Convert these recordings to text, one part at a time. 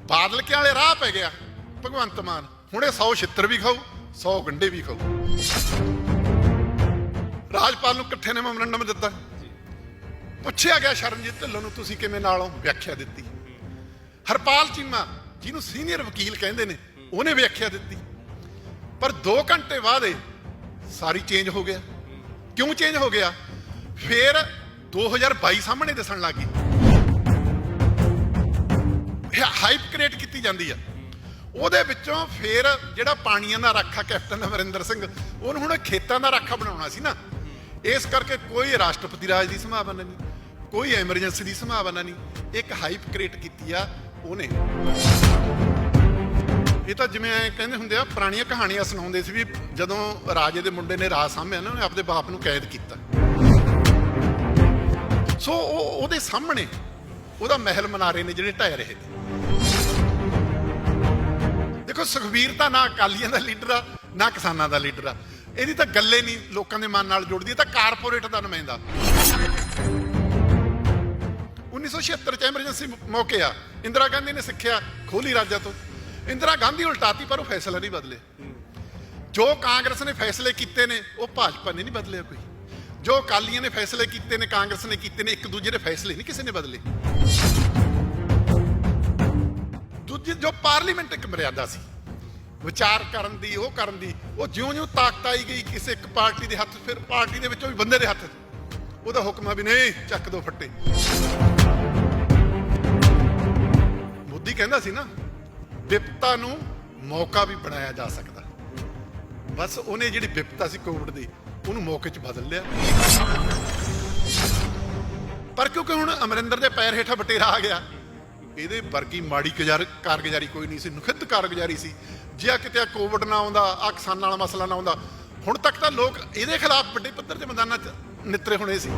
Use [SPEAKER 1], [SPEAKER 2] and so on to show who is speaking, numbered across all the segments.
[SPEAKER 1] ਬਾਦਲ ਕੇ ਵਾਲੇ ਰਾਹ ਪੈ ਗਿਆ ਭਗਵੰਤ ਮਾਨ। ਹੁਣ ਇਹ 100 ਛਿੱਤਰ ਵੀ ਖਾਊ, 100 ਗੰਢੇ ਵੀ ਖਾਊ। ਰਾਜਪਾਲ ਨੂੰ ਇਕੱਠੇ ਨੇ ਮੈਮੋਰੰਡਮ ਦਿੱਤਾ। ਪੁੱਛਿਆ ਗਿਆ ਸ਼ਰਨਜੀਤ ਢਿੱਲੋਂ ਨੂੰ ਤੁਸੀਂ ਕਿਵੇਂ ਨਾਲੋਂ ਵਿਆਖਿਆ ਦਿੱਤੀ। ਹਰਪਾਲ ਚੀਮਾ ਜਿਹਨੂੰ ਸੀਨੀਅਰ ਵਕੀਲ ਕਹਿੰਦੇ ਨੇ ਉਹਨੇ ਵਿਆਖਿਆ ਦਿੱਤੀ। ਪਰ 2 ਘੰਟੇ ਬਾਅਦ ਇਹ ਸਾਰੀ ਚੇਂਜ ਹੋ ਗਿਆ। ਕਿਉਂ ਚੇਂਜ ਹੋ ਗਿਆ? ਫਿਰ 2022 ਸਾਹਮਣੇ ਦਿਸਣ ਲੱਗ ਗਈ। ਹਾਈਪ ਕ੍ਰੀਏਟ ਕੀਤੀ ਜਾਂਦੀ ਆ। ਉਹਦੇ ਵਿੱਚੋਂ ਫਿਰ ਜਿਹੜਾ ਪਾਣੀਆਂ ਦਾ ਰਾਖਾ ਕੈਪਟਨ ਅਮਰਿੰਦਰ ਸਿੰਘ, ਉਹਨੂੰ ਹੁਣ ਖੇਤਾਂ ਦਾ ਰਾਖਾ ਬਣਾਉਣਾ ਸੀ ਨਾ। ਇਸ ਕਰਕੇ ਕੋਈ ਰਾਸ਼ਟਰਪਤੀ ਰਾਜ ਦੀ ਸੰਭਾਵਨਾ ਨਹੀਂ, ਕੋਈ ਐਮਰਜੈਂਸੀ ਦੀ ਸੰਭਾਵਨਾ ਨਹੀਂ। ਇੱਕ ਹਾਈਪ ਕ੍ਰੀਏਟ ਕੀਤੀ ਆ ਉਹਨੇ। ਇਹ ਤਾਂ ਜਿਵੇਂ ਕਹਿੰਦੇ ਹੁੰਦੇ ਆ, ਪੁਰਾਣੀਆਂ ਕਹਾਣੀਆਂ ਸੁਣਾਉਂਦੇ ਸੀ ਵੀ ਜਦੋਂ ਰਾਜੇ ਦੇ ਮੁੰਡੇ ਨੇ ਰਾਜ ਸਾਂਭਿਆ ਨਾ, ਉਹਨੇ ਆਪਣੇ ਬਾਪ ਨੂੰ ਕੈਦ ਕੀਤਾ। ਸੋ ਉਹਦੇ ਸਾਹਮਣੇ ਉਹਦਾ ਮਹਿਲ ਮਨਾਰੇ ਨੇ ਜਿਹੜੇ ਢਹਿ ਰਹੇ ਨੇ। ਦੇਖੋ, ਸੁਖਬੀਰ ਤਾਂ ਨਾ ਅਕਾਲੀਆਂ ਦਾ ਲੀਡਰ ਆ, ਨਾ ਕਿਸਾਨਾਂ ਦਾ ਲੀਡਰ ਆ। ਇਹਦੀ ਤਾਂ ਗੱਲੇ ਨਹੀਂ ਲੋਕਾਂ ਦੇ ਮਨ ਨਾਲ ਜੁੜਦੀ। ਇਹ ਤਾਂ ਕਾਰਪੋਰੇਟ ਦਾ ਨੁਮਾਇੰਦਾ। 1976 ਚ ਐਮਰਜੈਂਸੀ ਮੌਕੇ ਆ, ਇੰਦਰਾ ਗਾਂਧੀ ਨੇ ਸਿੱਖਿਆ ਖੋਲੀ ਰਾਜਾਂ ਤੋਂ। ਇੰਦਰਾ ਗਾਂਧੀ ਉਲਟਾਤੀ, ਪਰ ਉਹ ਫੈਸਲਾ ਨਹੀਂ ਬਦਲੇ। ਜੋ ਕਾਂਗਰਸ ਨੇ ਫੈਸਲੇ ਕੀਤੇ ਨੇ ਉਹ ਭਾਜਪਾ ਨੇ ਨਹੀਂ ਬਦਲਿਆ ਕੋਈ। ਜੋ ਅਕਾਲੀਆਂ ਨੇ ਫੈਸਲੇ ਕੀਤੇ ਨੇ, ਕਾਂਗਰਸ ਨੇ ਕੀਤੇ ਨੇ, ਇੱਕ ਦੂਜੇ ਦੇ ਫੈਸਲੇ ਨਹੀਂ ਕਿਸੇ ਨੇ ਬਦਲੇ। ਦੂਜੀ ਜੋ ਪਾਰਲੀਮੈਂਟ ਇੱਕ ਮਰਿਆਦਾ ਸੀ ਵਿਚਾਰ ਕਰਨ ਦੀ, ਉਹ ਕਰਨ ਦੀ, ਉਹ ਜਿਉਂ-ਜਿਉਂ ਤਾਕਤ ਆਈ ਗਈ ਕਿਸੇ ਇੱਕ ਪਾਰਟੀ ਦੇ ਹੱਥ, ਫਿਰ ਪਾਰਟੀ ਦੇ ਵਿੱਚੋਂ ਵੀ ਬੰਦੇ ਦੇ ਹੱਥ, ਉਹਦਾ ਹੁਕਮ ਆ ਵੀ ਨਹੀਂ ਚੱਕ ਦੋ ਫੱਟੇ। ਮੋਦੀ ਕਹਿੰਦਾ ਸੀ ਨਾ, ਵਿਪਤਾ ਨੂੰ ਮੌਕਾ ਵੀ ਬਣਾਇਆ ਜਾ ਸਕਦਾ। ਬਸ ਉਹਨੇ ਜਿਹੜੀ ਵਿਪਤਾ ਸੀ ਕੋਵਿਡ ਦੀ, ਉਹਨੂੰ ਮੌਕੇ 'ਚ ਬਦਲ ਲਿਆ। ਪਰ ਕਿਉਂਕਿ ਹੁਣ ਅਮਰਿੰਦਰ ਦੇ ਪੈਰ ਹੇਠਾਂ ਬਟੇਰਾ ਆ ਗਿਆ, ਇਹਦੇ ਵਰਗੀ ਮਾੜੀ ਕਾਰਗੁਜ਼ਾਰੀ ਕੋਈ ਨਹੀਂ ਸੀ, ਨੁਖਿੱਧ ਕਾਰਗੁਜ਼ਾਰੀ ਸੀ। ਜੇ ਕਿਤੇ ਕੋਵਿਡ ਨਾ ਆਉਂਦਾ, ਆ ਕਿਸਾਨਾਂ ਵਾਲਾ ਮਸਲਾ ਨਾ ਆਉਂਦਾ, ਹੁਣ ਤੱਕ ਤਾਂ ਲੋਕ ਇਹਦੇ ਖਿਲਾਫ ਵੱਡੇ ਪੱਧਰ ਦੇ ਮੈਦਾਨਾਂ 'ਚ ਨਿੱਤਰੇ ਹੋਣੇ ਸੀ।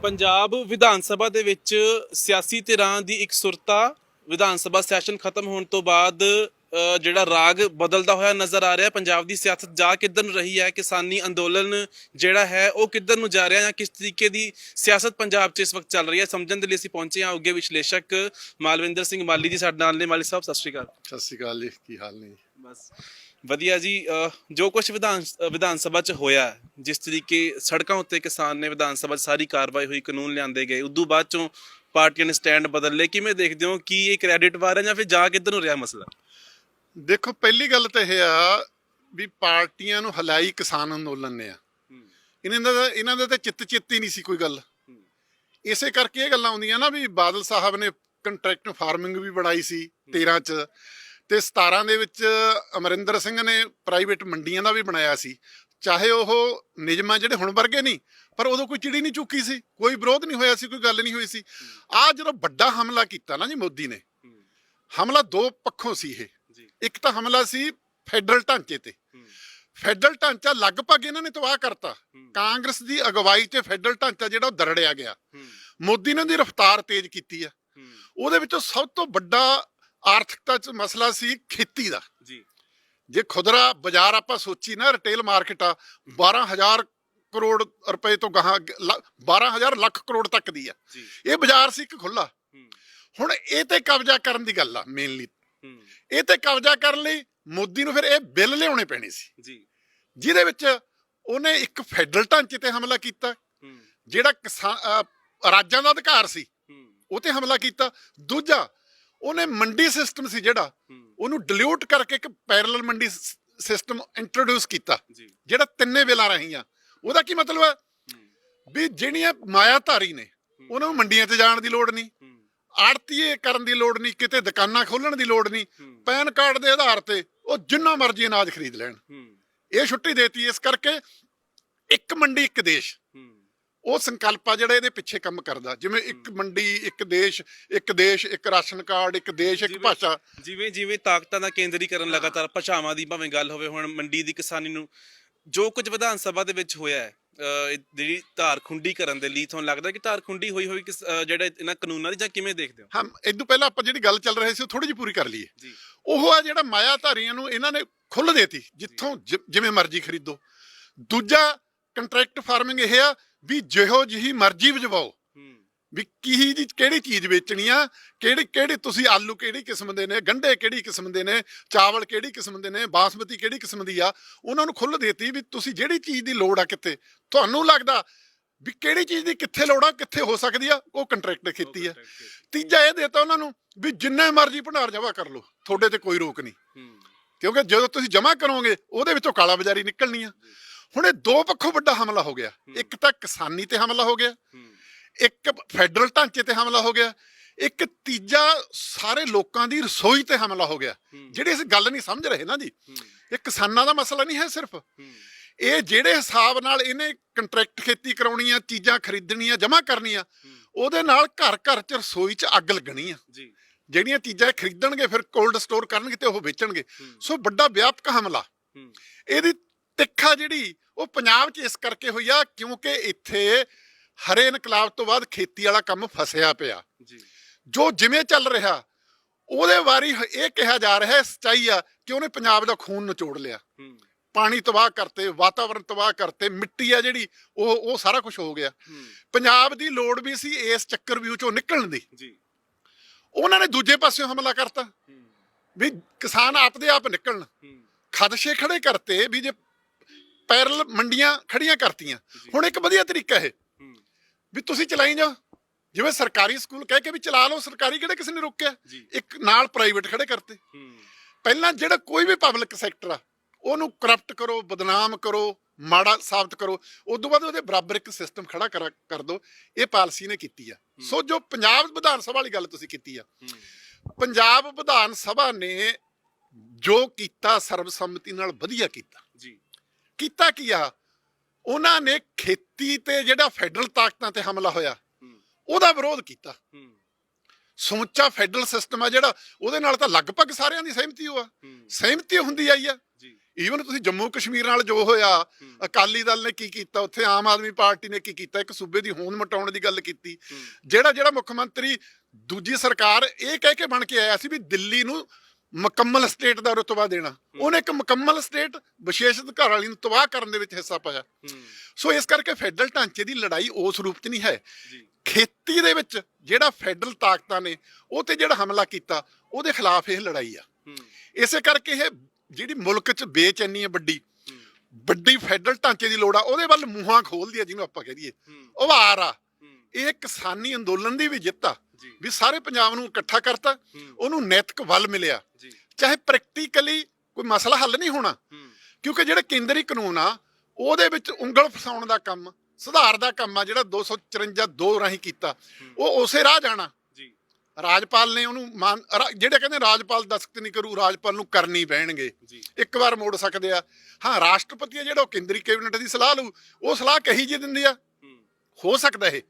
[SPEAKER 2] ਪੰਜਾਬ ਵਿਧਾਨ ਸਭਾ ਦੇ ਵਿੱਚ ਸਿਆਸੀ ਧਿਰਾਂ ਦੀ ਇਕਸੁਰਤਾ, ਵਿਧਾਨ ਸਭਾ ਸੈਸ਼ਨ ਖਤਮ ਹੋਣ ਤੋਂ ਬਾਅਦ ਜਿਹੜਾ ਰਾਗ ਬਦਲਦਾ ਹੋਇਆ ਨਜ਼ਰ ਆ ਰਿਹਾ। ਪੰਜਾਬ ਦੀ ਸਿਆਸਤ ਜਾ ਕਿੱਧਰ ਨੂੰ ਰਹੀ ਹੈ, ਕਿਸਾਨੀ ਅੰਦੋਲਨ ਜਿਹੜਾ ਹੈ ਉਹ ਕਿੱਧਰ ਨੂੰ ਜਾ ਰਿਹਾ, ਜਾਂ ਕਿਸ ਤਰੀਕੇ ਦੀ ਸਿਆਸਤ ਪੰਜਾਬ 'ਚ ਇਸ ਵਕਤ ਚੱਲ ਰਹੀ ਹੈ, ਸਮਝਣ ਦੇ ਲਈ ਅਸੀਂ ਪਹੁੰਚੇ ਹਾਂ। ਅੱਗੇ ਵਿਸ਼ਲੇਸ਼ਕ ਮਾਲਵਿੰਦਰ ਸਿੰਘ ਮਾਲੀ ਜੀ ਸਾਡੇ ਨਾਲ ਨੇ। ਮਾਲੀ ਸਾਹਿਬ, ਸਤਿ ਸ਼੍ਰੀ ਅਕਾਲ।
[SPEAKER 1] ਸਤਿ ਸ਼੍ਰੀ ਅਕਾਲ ਜੀ, ਕੀ ਹਾਲ ਨੇ?
[SPEAKER 2] ਬਸ ਵਧੀਆ ਜੀ। ਜੋ ਕੁਛ ਵਿਧਾਨ ਸਭਾ 'ਚ ਹੋਇਆ, ਜਿਸ ਤਰੀਕੇ ਸੜਕਾਂ ਉੱਤੇ ਕਿਸਾਨ ਨੇ ਵਿਧਾਨ ਸਭਾ 'ਚ ਸਾਰੀ ਕਾਰਵਾਈ ਹੋਈ, ਕਾਨੂੰਨ ਲਿਆਂਦੇ ਗਏ, ਉਦੋਂ ਬਾਅਦ 'ਚੋਂ ਪਾਰਟੀਆਂ ਨੇ ਸਟੈਂਡ ਬਦਲ ਲਏ, ਕਿਵੇਂ ਦੇਖਦੇ ਹੋ? ਕੀ ਇਹ ਕ੍ਰੈਡਿਟ ਵਾਰ ਹੈ ਜਾਂ ਫਿਰ ਜਾ ਕਿੱਧਰ ਨੂੰ ਰਿਹਾ ਮਸਲਾ?
[SPEAKER 1] ਦੇਖੋ, ਪਹਿਲੀ ਗੱਲ ਤਾਂ ਇਹ ਆ ਵੀ ਪਾਰਟੀਆਂ ਨੂੰ ਹਲਾਈ ਕਿਸਾਨ ਅੰਦੋਲਨ ਨੇ ਆ। ਇਹਨਾਂ ਦਾ ਤਾਂ ਚਿੱਤ ਹੀ ਨਹੀਂ ਸੀ ਕੋਈ ਗੱਲ। ਇਸੇ ਕਰਕੇ ਇਹ ਗੱਲਾਂ ਆਉਂਦੀਆਂ ਨਾ ਵੀ ਬਾਦਲ ਸਾਹਿਬ ਨੇ ਕੰਟਰੈਕਟ ਫਾਰਮਿੰਗ ਵੀ ਬਣਾਈ ਸੀ 13 ਚ, ਤੇ 17 ਦੇ ਵਿੱਚ ਅਮਰਿੰਦਰ ਸਿੰਘ ਨੇ ਪ੍ਰਾਈਵੇਟ ਮੰਡੀਆਂ ਦਾ ਵੀ ਬਣਾਇਆ ਸੀ। ਚਾਹੇ ਉਹ ਨਿਯਮਾਂ ਜਿਹੜੇ ਹੁਣ ਵਰਗੇ ਨਹੀਂ, ਪਰ ਉਦੋਂ ਕੋਈ ਚਿੜੀ ਨਹੀਂ ਚੁੱਕੀ ਸੀ, ਕੋਈ ਵਿਰੋਧ ਨਹੀਂ ਹੋਇਆ ਸੀ, ਕੋਈ ਗੱਲ ਨਹੀਂ ਹੋਈ ਸੀ। ਆਹ ਜਦੋਂ ਵੱਡਾ ਹਮਲਾ ਕੀਤਾ ਨਾ ਜੀ ਮੋਦੀ ਨੇ, ਹਮਲਾ 2 ਪੱਖੋਂ ਸੀ ਇਹ। ਇੱਕ ਤਾਂ ਹਮਲਾ ਸੀ ਫੈਡਰਲ ਢਾਂਚੇ ਤੇ। ਫੈਡਰਲ ਢਾਂਚਾ ਲਗਭਗ ਇਹਨਾਂ ਨੇ ਤਬਾਹ ਕਰਤਾ। ਕਾਂਗਰਸ ਦੀ ਅਗਵਾਈ 'ਚ ਫੈਡਰਲ ਢਾਂਚਾ ਜਿਹੜਾ ਉਹ ਦਰੜਿਆ ਗਿਆ। ਮੋਦੀ ਨੇ ਉਹਦੀ ਰਫ਼ਤਾਰ ਤੇਜ਼ ਕੀਤੀ ਆ। ਉਹਦੇ ਵਿੱਚੋਂ ਸਭ ਤੋਂ ਵੱਡਾ ਆਰਥਿਕਤਾ 'ਚ ਮਸਲਾ ਸੀ ਖੇਤੀ ਦਾ। ਜੇ ਖੁਦਰਾ ਬਾਜ਼ਾਰ ਆਪਾਂ ਸੋਚੀ ਨਾ, ਰਿਟੇਲ ਮਾਰਕੀਟ ਆ 12,000 ਕਰੋੜ ਰੁਪਏ ਤੋਂ ਗਾਹਾਂ 12,000 ਲੱਖ ਕਰੋੜ ਤੱਕ ਦੀ ਆ। ਇਹ ਬਾਜ਼ਾਰ ਸੀ ਇੱਕ ਖੁੱਲਾ। ਹੁਣ ਇਹ ਤੇ ਕਬਜ਼ਾ ਕਰਨ ਦੀ ਗੱਲ ਆ ਮੇਨਲੀ। ਇਹ ਤੇ ਕਬਜ਼ਾ ਕਰਨ ਲਈ ਮੋਦੀ ਨੂੰ ਫਿਰ ਇਹ ਬਿੱਲ ਲਿਆਉਣੇ ਪੈਣੇ ਸੀ, ਜਿਹਦੇ ਵਿੱਚ ਉਹਨੇ ਇੱਕ ਫੈਡਰਲ ਢਾਂਚੇ ਤੇ ਹਮਲਾ ਕੀਤਾ, ਜਿਹੜਾ ਰਾਜਾਂ ਦਾ ਅਧਿਕਾਰ ਸੀ ਉਹ ਤੇ ਹਮਲਾ ਕੀਤਾ। ਦੂਜਾ, ਉਹਨੇ ਮੰਡੀ ਸਿਸਟਮ ਸੀ ਜਿਹੜਾ, ਉਹਨੂੰ ਡਿਲਿਊਟ ਕਰਕੇ ਇੱਕ ਪੈਰਲਲ ਮੰਡੀ ਸਿਸਟਮ ਇੰਟਰੋਡਿਊਸ ਕੀਤਾ, ਜਿਹੜਾ 3 ਬਿੱਲਾਂ ਰਾਹੀਂ ਆ। ਉਹਦਾ ਕੀ ਮਤਲਬ ਹੈ ਵੀ ਜਿਹੜੀਆਂ ਮਾਇਆਧਾਰੀ ਨੇ ਉਹਨਾਂ ਨੂੰ ਮੰਡੀਆਂ 'ਚ ਜਾਣ ਦੀ ਲੋੜ ਨਹੀਂ, ਆੜਤੀਏ ਕਰਨ ਦੀ ਲੋੜ ਨਹੀਂ, ਕਿਤੇ ਦੁਕਾਨਾਂ ਖੋਲਣ ਦੀ ਲੋੜ ਨਹੀਂ। ਪੈਨ ਕਾਰਡ ਦੇ ਆਧਾਰ ਤੇ ਉਹ ਜਿੰਨਾ ਮਰਜ਼ੀ ਅਨਾਜ ਖਰੀਦ ਲੈਣ। ਇਹ ਛੁੱਟੀ ਦੇਤੀ। ਇਸ ਕਰਕੇ ਇੱਕ ਮੰਡੀ ਇੱਕ ਦੇਸ਼, ਉਹ ਸੰਕਲਪ ਆ ਜਿਹੜਾ ਇਹਦੇ ਪਿੱਛੇ ਕੰਮ ਕਰਦਾ। ਜਿਵੇਂ ਇੱਕ ਮੰਡੀ ਇੱਕ ਦੇਸ਼, ਇੱਕ ਰਾਸ਼ਨ ਕਾਰਡ, ਇੱਕ ਦੇਸ਼ ਇੱਕ ਭਾਸ਼ਾ।
[SPEAKER 2] ਜਿਵੇਂ ਜਿਵੇਂ ਤਾਕਤਾਂ ਦਾ ਕੇਂਦਰੀਕਰਨ ਲਗਾਤਾਰ, ਭਾਸ਼ਾਵਾਂ ਦੀ ਭਾਵੇਂ ਗੱਲ ਹੋਵੇ, ਹੁਣ ਮੰਡੀ ਦੀ, ਕਿਸਾਨੀ ਨੂੰ, ਜੋ ਕੁਝ ਵਿਧਾਨ ਸਭਾ ਦੇ ਵਿੱਚ ਹੋਇਆ ਹੈ, ਜਿਹੜੀ ਧਾਰ ਖੁੰਡੀ ਕਰਨ ਦੇ ਲਈ ਤੁਹਾਨੂੰ ਲੱਗਦਾ ਕਿ ਧਾਰ ਖੁੰਡੀ ਹੋਈ ਜਿਹੜੇ ਇਹਨਾਂ ਕਾਨੂੰਨਾਂ ਦੀ, ਜਾਂ ਕਿਵੇਂ ਦੇਖਦੇ ਹੋ? ਹਾਂ,
[SPEAKER 1] ਇਦੋਂ ਪਹਿਲਾਂ ਆਪਾਂ ਜਿਹੜੀ ਗੱਲ ਚੱਲ ਰਹੀ ਸੀ ਉਹ ਥੋੜੀ ਜਿਹੀ ਪੂਰੀ ਕਰ ਲਈਏ। ਉਹ ਆ ਜਿਹੜਾ ਮਾਇਆਧਾਰੀਆਂ ਨੂੰ ਇਹਨਾਂ ਨੇ ਖੁੱਲ੍ਹ ਦੇਤੀ, ਜਿੱਥੋਂ ਜਿਵੇਂ ਮਰਜ਼ੀ ਖਰੀਦੋ। ਦੂਜਾ, ਕੰਟਰੈਕਟ ਫਾਰਮਿੰਗ ਇਹ ਆ ਵੀ ਜਿਹੋ ਜਿਹੀ ਮਰਜ਼ੀ ਵਜਵਾਓ, ਵੀ ਕਿਹੜੀ ਚੀਜ਼ ਵੇਚਣੀ ਆ, ਕਿਹੜੇ ਤੁਸੀਂ ਆਲੂ ਕਿਹੜੀ ਕਿਸਮ ਦੇ ਨੇ, ਗੰਢੇ ਕਿਹੜੀ ਕਿਸਮ ਦੇ ਨੇ, ਚਾਵਲ ਕਿਹੜੀ ਕਿਸਮ ਦੇ ਨੇ, ਬਾਸਮਤੀ ਕਿਹੜੀ ਕਿਸਮ ਦੀ ਆ। ਉਹਨਾਂ ਨੂੰ ਖੁੱਲ੍ਹ ਦੇਤੀ ਵੀ ਤੁਸੀਂ ਜਿਹੜੀ ਚੀਜ਼ ਦੀ ਲੋੜ ਆ, ਕਿੱਥੇ ਤੁਹਾਨੂੰ ਲੱਗਦਾ ਵੀ ਕਿਹੜੀ ਚੀਜ਼ ਦੀ ਕਿੱਥੇ ਲੋੜ ਆ, ਕਿੱਥੇ ਹੋ ਸਕਦੀ ਆ, ਉਹ ਕੰਟਰੈਕਟ ਖੇਤੀ ਆ। ਤੀਜਾ ਇਹ ਦੇਤਾ ਉਹਨਾਂ ਨੂੰ ਵੀ ਜਿੰਨੇ ਮਰਜ਼ੀ ਭੰਡਾਰ ਜਮ੍ਹਾਂ ਕਰ ਲਓ, ਤੁਹਾਡੇ ਤੇ ਕੋਈ ਰੋਕ ਨਹੀਂ, ਕਿਉਂਕਿ ਜਦੋਂ ਤੁਸੀਂ ਜਮ੍ਹਾਂ ਕਰੋਗੇ ਉਹਦੇ ਵਿੱਚੋਂ ਕਾਲਾ ਬਾਜ਼ਾਰੀ ਨਿਕਲਣੀ ਆ। ਹੁਣ ਇਹ ਦੋ ਪੱਖੋਂ ਵੱਡਾ ਹਮਲਾ ਹੋ ਗਿਆ। ਇੱਕ ਤਾਂ ਕਿਸਾਨੀ ਤੇ ਹਮਲਾ ਹੋ ਗਿਆ, ਇੱਕ ਫੈਡਰਲ ਢਾਂਚੇ ਤੇ ਹਮਲਾ ਹੋ ਗਿਆ, ਇੱਕ ਤੀਜਾ ਸਾਰੇ ਲੋਕਾਂ ਦੀ ਰਸੋਈ ਤੇ ਹਮਲਾ ਹੋ ਗਿਆ। ਜਿਹੜੇ ਇਸ ਗੱਲ ਨਹੀਂ ਸਮਝ ਰਹੇ ਨਾ ਜੀ, ਇਹ ਕਿਸਾਨਾਂ ਦਾ ਮਸਲਾ ਨਹੀਂ ਹੈ ਸਿਰਫ, ਇਹ ਜਿਹੜੇ ਹਿਸਾਬ ਨਾਲ ਇਹਨੇ ਕੰਟਰੈਕਟ ਖੇਤੀ ਕਰਾਉਣੀ ਆ, ਚੀਜ਼ਾਂ ਖਰੀਦਣੀਆਂ, ਜਮ੍ਹਾਂ ਕਰਨੀਆਂ, ਉਹਦੇ ਨਾਲ ਘਰ ਘਰ ਚ ਰਸੋਈ ਚ ਅੱਗ ਲੱਗਣੀ ਆ। ਜਿਹੜੀਆਂ ਚੀਜ਼ਾਂ ਖਰੀਦਣਗੇ ਫਿਰ ਕੋਲਡ ਸਟੋਰ ਕਰਨਗੇ ਤੇ ਉਹ ਵੇਚਣਗੇ। ਸੋ ਵੱਡਾ ਵਿਆਪਕ ਹਮਲਾ। ਇਹਦੀ ਤਿੱਖਾ ਜਿਹੜੀ ਉਹ ਪੰਜਾਬ 'ਚ ਇਸ ਕਰਕੇ ਹੋਈ ਆ ਕਿਉਂਕਿ ਇੱਥੇ ਹਰੇ ਇਨਕਲਾਬ ਤੋਂ ਬਾਅਦ ਖੇਤੀ ਵਾਲਾ ਕੰਮ ਫਸਿਆ ਪਿਆ। ਜੋ ਜਿਵੇਂ ਚੱਲ ਰਿਹਾ ਉਹਦੇ ਬਾਰੇ ਇਹ ਕਿਹਾ ਜਾ ਰਿਹਾ, ਸੱਚਾਈ ਆ ਕਿ ਉਹਨੇ ਪੰਜਾਬ ਦਾ ਖੂਨ ਨਿਚੋੜ ਲਿਆ, ਪਾਣੀ ਤਬਾਹ ਕਰਤੇ, ਵਾਤਾਵਰਨ ਤਬਾਹ ਕਰਤੇ, ਮਿੱਟੀ ਆ ਜਿਹੜੀ ਉਹ ਸਾਰਾ ਕੁਝ ਹੋ ਗਿਆ। ਪੰਜਾਬ ਦੀ ਲੋੜ ਵੀ ਸੀ ਇਸ ਚੱਕਰ ਵਿਊ ਚੋਂ ਨਿਕਲਣ ਦੀ। ਉਹਨਾਂ ਨੇ ਦੂਜੇ ਪਾਸਿਓਂ ਹਮਲਾ ਕਰਤਾ ਵੀ ਕਿਸਾਨ ਆਪਦੇ ਆਪ ਨਿਕਲਣ, ਖਦਸ਼ੇ ਖੜੇ ਕਰਤੇ ਵੀ ਜੇ ਪੈਰਲ ਮੰਡੀਆਂ ਖੜੀਆਂ ਕਰਤੀਆਂ। ਹੁਣ ਇੱਕ ਵਧੀਆ ਤਰੀਕਾ ਇਹ ਵੀ ਤੁਸੀਂ ਚਲਾਈ ਜਾਓ, ਜਿਵੇਂ ਸਰਕਾਰੀ ਸਕੂਲ ਕਹਿ ਕੇ ਵੀ ਚਲਾ ਲਓ, ਸਰਕਾਰੀ ਕਿਹੜੇ ਕਿਸੇ ਨੇ ਰੋਕਿਆ, ਇੱਕ ਨਾਲ ਪ੍ਰਾਈਵੇਟ ਖੜੇ ਕਰਤੇ। ਪਹਿਲਾਂ ਜਿਹੜਾ ਕੋਈ ਵੀ ਪਬਲਿਕ ਸੈਕਟਰ ਆ ਉਹਨੂੰ ਕਰਪਟ ਕਰੋ, ਬਦਨਾਮ ਕਰੋ, ਮਾੜਾ ਸਾਬਤ ਕਰੋ, ਉਦੋਂ ਬਾਅਦ ਉਹਦੇ ਬਰਾਬਰ ਇੱਕ ਸਿਸਟਮ ਖੜਾ ਕਰ ਦੋ। ਇਹ ਪਾਲਿਸੀ ਨੇ ਕੀਤੀ ਆ। ਸੋ ਜੋ ਪੰਜਾਬ ਵਿਧਾਨ ਸਭਾ ਵਾਲੀ ਗੱਲ ਤੁਸੀਂ ਕੀਤੀ ਆ, ਪੰਜਾਬ ਵਿਧਾਨ ਸਭਾ ਨੇ ਜੋ ਕੀਤਾ ਸਰਬਸੰਮਤੀ ਨਾਲ ਵਧੀਆ ਕੀਤਾ। ਕੀਤਾ ਕੀ ਆ, ਉਹਨਾਂ ਨੇ ਖੇਤੀ ਤੇ ਜਿਹੜਾ ਫੈਡਰਲ ਤਾਕਤਾਂ ਤੇ ਹਮਲਾ ਹੋਇਆ ਉਹਦਾ ਵਿਰੋਧ ਕੀਤਾ। ਸਮੁੱਚਾ ਫੈਡਰਲ ਸਿਸਟਮ ਆ ਜਿਹੜਾ, ਉਹਦੇ ਨਾਲ ਤਾਂ ਲਗਭਗ ਸਾਰਿਆਂ ਦੀ ਸਹਿਮਤੀ ਹੁੰਦੀ ਆਈ ਆ। ਈਵਨ ਤੁਸੀਂ ਜੰਮੂ ਕਸ਼ਮੀਰ ਨਾਲ ਜੋ ਹੋਇਆ, ਅਕਾਲੀ ਦਲ ਨੇ ਕੀ ਕੀਤਾ, ਉੱਥੇ ਆਮ ਆਦਮੀ ਪਾਰਟੀ ਨੇ ਕੀ ਕੀਤਾ, ਇੱਕ ਸੂਬੇ ਦੀ ਹੋਂਦ ਮਟਾਉਣ ਦੀ ਗੱਲ ਕੀਤੀ। ਜਿਹੜਾ ਮੁੱਖ ਮੰਤਰੀ ਦੂਜੀ ਸਰਕਾਰ ਇਹ ਕਹਿ ਕੇ ਬਣ ਕੇ ਆਇਆ ਸੀ ਵੀ ਦਿੱਲੀ ਨੂੰ ਮੁਕੰਮਲ ਸਟੇਟ ਦਾ ਰੁਤਬਾ ਦੇਣਾ, ਉਹਨੇ ਇੱਕ ਮੁਕੰਮਲ ਸਟੇਟ ਵਿਸ਼ੇਸ਼ ਅਧਿਕਾਰ ਵਾਲੀ ਨੂੰ ਤਬਾਹ ਕਰਨ ਦੇ ਵਿੱਚ ਹਿੱਸਾ ਪਾਇਆ। ਸੋ ਇਸ ਕਰਕੇ ਫੈਡਰਲ ਢਾਂਚੇ ਦੀ ਲੜਾਈ ਉਸ ਰੂਪ 'ਚ ਨਹੀਂ ਹੈ। ਖੇਤੀ ਦੇ ਵਿੱਚ ਜਿਹੜਾ ਫੈਡਰਲ ਤਾਕਤਾਂ ਨੇ ਉਹ ਤੇ ਜਿਹੜਾ ਹਮਲਾ ਕੀਤਾ ਉਹਦੇ ਖਿਲਾਫ ਇਹ ਲੜਾਈ ਆ। ਇਸੇ ਕਰਕੇ ਇਹ ਜਿਹੜੀ ਮੁਲਕ 'ਚ ਬੇਚੈਨੀ ਹੈ, ਵੱਡੀ ਫੈਡਰਲ ਢਾਂਚੇ ਦੀ ਲੋੜ ਆ, ਉਹਦੇ ਵੱਲ ਮੂੰਹਾਂ ਖੋਲਦੀ ਆ, ਜਿਹਨੂੰ ਆਪਾਂ ਕਹਿ ਦਈਏ ਉਭਾਰ ਆ। ਇਹ ਕਿਸਾਨੀ ਅੰਦੋਲਨ ਦੀ ਵੀ ਜਿੱਤ ਆ ਵੀ ਸਾਰੇ ਪੰਜਾਬ ਨੂੰ ਇਕੱਠਾ ਕਰਤਾ, ਉਹਨੂੰ ਨੈਤਿਕ ਵੱਲ ਮਿਲਿਆ। ਚਾਹੇ ਪ੍ਰੈਕਟੀਕਲੀ ਕੋਈ ਮਸਲਾ ਹੱਲ ਨਹੀਂ ਹੋਣਾ, ਕਿਉਂਕਿ ਜਿਹੜੇ ਕੇਂਦਰੀ ਕਾਨੂੰਨ ਆ ਉਹਦੇ ਵਿੱਚ ਉਂਗਲ ਫਸਾਉਣ ਦਾ ਕੰਮ, ਸੁਧਾਰ ਦਾ ਕੰਮ ਆ ਜਿਹੜਾ 254(2) ਰਾਹੀਂ ਕੀਤਾ, ਉਹ ਉਸੇ ਰਾਹ ਜਾਣਾ। ਰਾਜਪਾਲ ਨੇ ਉਹਨੂੰ ਜਿਹੜੇ ਕਹਿੰਦੇ ਰਾਜਪਾਲ ਦਸਤਖਤ ਨਹੀਂ ਕਰੂ, ਰਾਜਪਾਲ ਨੂੰ ਕਰਨੀ ਪੈਣਗੇ, ਇੱਕ ਵਾਰ ਮੋੜ ਸਕਦੇ ਆ। ਹਾਂ, ਰਾਸ਼ਟਰਪਤੀ ਆ ਜਿਹੜਾ ਉਹ ਕੇਂਦਰੀ ਕੈਬਨਿਟ ਦੀ ਸਲਾਹ ਲਊ, ਉਹ ਸਲਾਹ ਕਹੀ ਜੀ ਦਿੰਦੀ ਆ। ਹੋ ਸਕਦਾ ਇਹ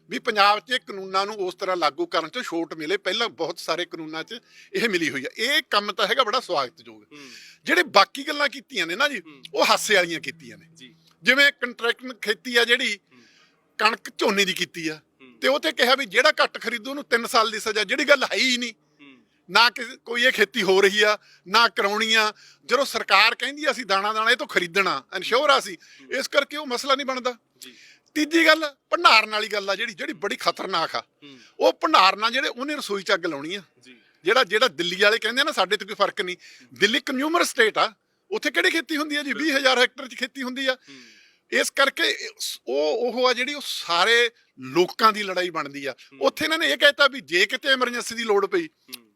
[SPEAKER 1] ਵੀ ਪੰਜਾਬ 'ਚ ਕਾਨੂੰਨਾਂ ਨੂੰ ਉਸ ਤਰ੍ਹਾਂ ਲਾਗੂ ਕਰਨ 'ਚ ਛੋਟ ਮਿਲੇ, ਪਹਿਲਾਂ ਬਹੁਤ ਸਾਰੇ ਕਾਨੂੰਨਾਂ 'ਚ ਇਹ ਮਿਲੀ ਹੋਈ ਆ। ਇਹ ਕੰਮ ਤਾਂ ਹੈਗਾ ਬੜਾ ਸਵਾਗਤਯੋਗ। ਜਿਹੜੇ ਬਾਕੀ ਗੱਲਾਂ ਕੀਤੀਆਂ ਨੇ ਨਾ ਜੀ, ਉਹ ਹਾਸੇ ਵਾਲੀਆਂ ਕੀਤੀਆਂ ਨੇ। ਜਿਵੇਂ ਕੰਟਰੈਕਟ ਖੇਤੀ ਆ ਜਿਹੜੀ ਕਣਕ ਝੋਨੇ ਦੀ ਕੀਤੀ ਆ, ਤੇ ਉਹ ਤੇ ਕਿਹਾ ਵੀ ਜਿਹੜਾ ਘੱਟ ਖਰੀਦੂ ਉਹਨੂੰ 3 ਸਾਲ ਦੀ ਸਜ਼ਾ, ਜਿਹੜੀ ਗੱਲ ਹੈ ਹੀ ਨਹੀਂ। ਨਾ ਕੋਈ ਇਹ ਖੇਤੀ ਹੋ ਰਹੀ ਆ ਨਾ ਕਰਾਉਣੀ ਆ। ਜਦੋਂ ਸਰਕਾਰ ਕਹਿੰਦੀ ਆ ਅਸੀਂ ਦਾਣਾ ਇਹ ਤੋਂ ਖਰੀਦਣਾ, ਇਨਸ਼ੋਰ ਆ ਸੀ, ਇਸ ਕਰਕੇ ਉਹ ਮਸਲਾ ਨਹੀਂ ਬਣਦਾ। ਤੀਜੀ ਗੱਲ ਭੰਡਾਰਨ ਵਾਲੀ ਗੱਲ ਆ ਜਿਹੜੀ ਬੜੀ ਖਤਰਨਾਕ ਆ। ਉਹ ਭੰਡਾਰਨਾ ਜਿਹੜੇ ਉਹਨੇ ਰਸੋਈ 'ਚ ਅੱਗ ਲਾਉਣੀ ਆ। ਜਿਹੜਾ ਦਿੱਲੀ ਵਾਲੇ ਕਹਿੰਦੇ ਆ ਨਾ ਸਾਡੇ ਤੇ ਕੋਈ ਫਰਕ ਨਹੀਂ, ਦਿੱਲੀ ਕੰਜ਼ਿਊਮਰ ਸਟੇਟ ਆ, ਉੱਥੇ ਕਿਹੜੀ ਖੇਤੀ ਹੁੰਦੀ ਆ ਜੀ, 20,000 ਹੈਕਟਰ 'ਚ ਖੇਤੀ ਹੁੰਦੀ ਆ। ਇਸ ਕਰਕੇ ਉਹ ਆ ਜਿਹੜੀ ਉਹ ਸਾਰੇ ਲੋਕਾਂ ਦੀ ਲੜਾਈ ਬਣਦੀ ਆ। ਉੱਥੇ ਇਹਨਾਂ ਨੇ ਇਹ ਕਹਿਤਾ ਵੀ ਜੇ ਕਿਤੇ ਐਮਰਜੈਂਸੀ ਦੀ ਲੋੜ ਪਈ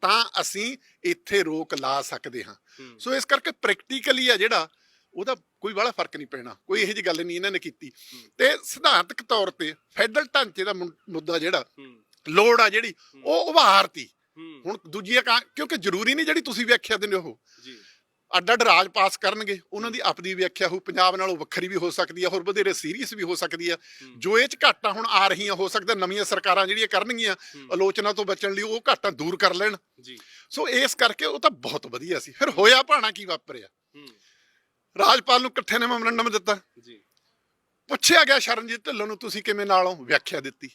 [SPEAKER 1] ਤਾਂ ਅਸੀਂ ਇੱਥੇ ਰੋਕ ਲਾ ਸਕਦੇ ਹਾਂ। ਸੋ ਇਸ ਕਰਕੇ ਪ੍ਰੈਕਟੀਕਲੀ ਆ ਜਿਹੜਾ ਉਹਦਾ ਕੋਈ ਬੜਾ ਫਰਕ ਨਹੀਂ ਪੈਣਾ, ਕੋਈ ਇਹੋ ਜਿਹੀ ਗੱਲ ਨਹੀਂ ਇਹਨਾਂ ਨੇ ਕੀਤੀ। ਤੇ ਸਿਧਾਂਤਕ ਤੌਰ ਤੇ ਫੈਡਰਲ ਢਾਂਚੇ ਦਾ ਮੁੱਦਾ ਜਿਹੜਾ ਲੋੜ ਆ ਜਿਹੜੀ ਉਹ ਉਭਾਰਤੀ। ਹੁਣ ਦੂਜੀ ਕਿਉਂਕਿ ਜ਼ਰੂਰੀ ਨਹੀਂ ਜਿਹੜੀ ਤੁਸੀਂ ਵਿਆਖਿਆ ਦਿੰਦੇ ਹੋ, ਅੱਡ ਰਾਜ ਪਾਸ ਕਰਨਗੇ, ਉਹਨਾਂ ਦੀ ਆਪਣੀ ਵਿਆਖਿਆ ਹੋ, ਪੰਜਾਬ ਨਾਲੋਂ ਵੱਖਰੀ ਵੀ ਹੋ ਸਕਦੀ ਆ, ਹੋਰ ਵਧੇਰੇ ਸੀਰੀਅਸ ਵੀ ਹੋ ਸਕਦੀ ਆ। ਜੋ ਇਹ 'ਚ ਘਾਟਾਂ ਹੁਣ ਆ ਰਹੀਆਂ, ਹੋ ਸਕਦਾ ਨਵੀਆਂ ਸਰਕਾਰਾਂ ਜਿਹੜੀਆਂ ਕਰਨਗੀਆਂ ਆਲੋਚਨਾ ਤੋਂ ਬਚਣ ਲਈ ਉਹ ਘਾਟਾਂ ਦੂਰ ਕਰ ਲੈਣ। ਸੋ ਇਸ ਕਰਕੇ ਉਹ ਤਾਂ ਬਹੁਤ ਵਧੀਆ ਸੀ। ਫਿਰ ਹੋਇਆ ਭਾਣਾ ਕੀ ਵਾਪਰਿਆ, ਰਾਜਪਾਲ ਨੂੰ ਇਕੱਠੇ ਨੇ ਮੈਮੋਰੰਡਮ ਦਿੱਤਾ, ਪੁੱਛਿਆ ਗਿਆ ਸ਼ਰਨਜੀਤ ਢਿੱਲੋਂ ਨੂੰ ਤੁਸੀਂ ਕਿਵੇਂ ਨਾਲੋਂ, ਵਿਆਖਿਆ ਦਿੱਤੀ।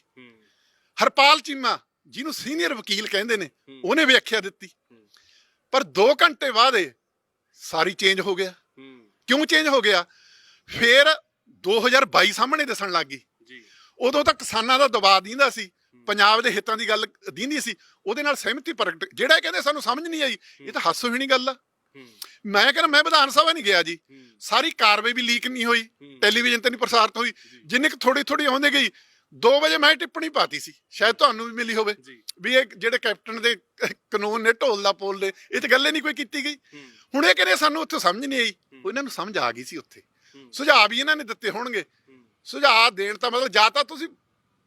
[SPEAKER 1] ਹਰਪਾਲ ਚੀਮਾ ਜਿਹਨੂੰ ਸੀਨੀਅਰ ਵਕੀਲ ਕਹਿੰਦੇ ਨੇ, ਉਹਨੇ ਵਿਆਖਿਆ ਦਿੱਤੀ। ਪਰ 2 ਘੰਟੇ ਬਾਅਦ ਸਾਰੀ ਚੇਂਜ ਹੋ ਗਿਆ। ਕਿਉਂ ਚੇਂਜ ਹੋ ਗਿਆ? ਫਿਰ 2022 ਸਾਹਮਣੇ ਦਿਸਣ ਲੱਗ ਗਈ। ਉਦੋਂ ਤਾਂ ਕਿਸਾਨਾਂ ਦਾ ਦਬਾਅ ਦਿੰਦਾ ਸੀ, ਪੰਜਾਬ ਦੇ ਹਿੱਤਾਂ ਦੀ ਗੱਲ ਦੀਂਦੀ ਸੀ, ਉਹਦੇ ਨਾਲ ਸਹਿਮਤੀ ਪ੍ਰਗਟ। ਜਿਹੜਾ ਇਹ ਕਹਿੰਦੇ ਸਾਨੂੰ ਸਮਝ ਨਹੀਂ ਆਈ, ਇਹ ਤਾਂ ਹਾਸੋਹੀਣੀ ਗੱਲ ਆ। ਮੈਂ ਕਹਿੰਦਾ ਮੈਂ ਵਿਧਾਨ ਸਭਾ ਨਹੀਂ ਗਿਆ ਜੀ, ਸਾਰੀ ਕਾਰਵਾਈ ਵੀ ਲੀਕ ਨਹੀਂ ਹੋਈ, ਟੈਲੀਵਿਜ਼ਨ ਤੇ ਨਹੀਂ ਪ੍ਰਸਾਰਿਤ ਹੋਈ, ਜਿੰਨੇ ਕੁ ਥੋੜੀ ਆਉਂਦੇ ਗਈ 2 ਵਜੇ ਮੈਂ ਟਿੱਪਣੀ ਪਾਤੀ ਸੀ, ਸ਼ਾਇਦ ਤੁਹਾਨੂੰ ਵੀ ਮਿਲੀ ਹੋਵੇ, ਵੀ ਇਹ ਜਿਹੜੇ ਕੈਪਟਨ ਦੇ ਕਾਨੂੰਨ ਨੇ ਢੋਲ ਦਾ ਪੋਲ ਦੇ, ਇਹ ਤਾਂ ਗੱਲ ਹੀ ਨਹੀਂ ਕੋਈ ਕੀਤੀ ਗਈ। ਹੁਣ ਇਹ ਕਹਿੰਦੇ ਸਾਨੂੰ ਉੱਥੇ ਸਮਝ ਨਹੀਂ ਆਈ, ਇਹਨਾਂ ਨੂੰ ਸਮਝ ਆ ਗਈ ਸੀ। ਉੱਥੇ ਸੁਝਾਅ ਵੀ ਇਹਨਾਂ ਨੇ ਦਿੱਤੇ ਹੋਣਗੇ। ਸੁਝਾਅ ਦੇਣ ਤਾਂ ਮਤਲਬ ਜਾਂ ਤਾਂ ਤੁਸੀਂ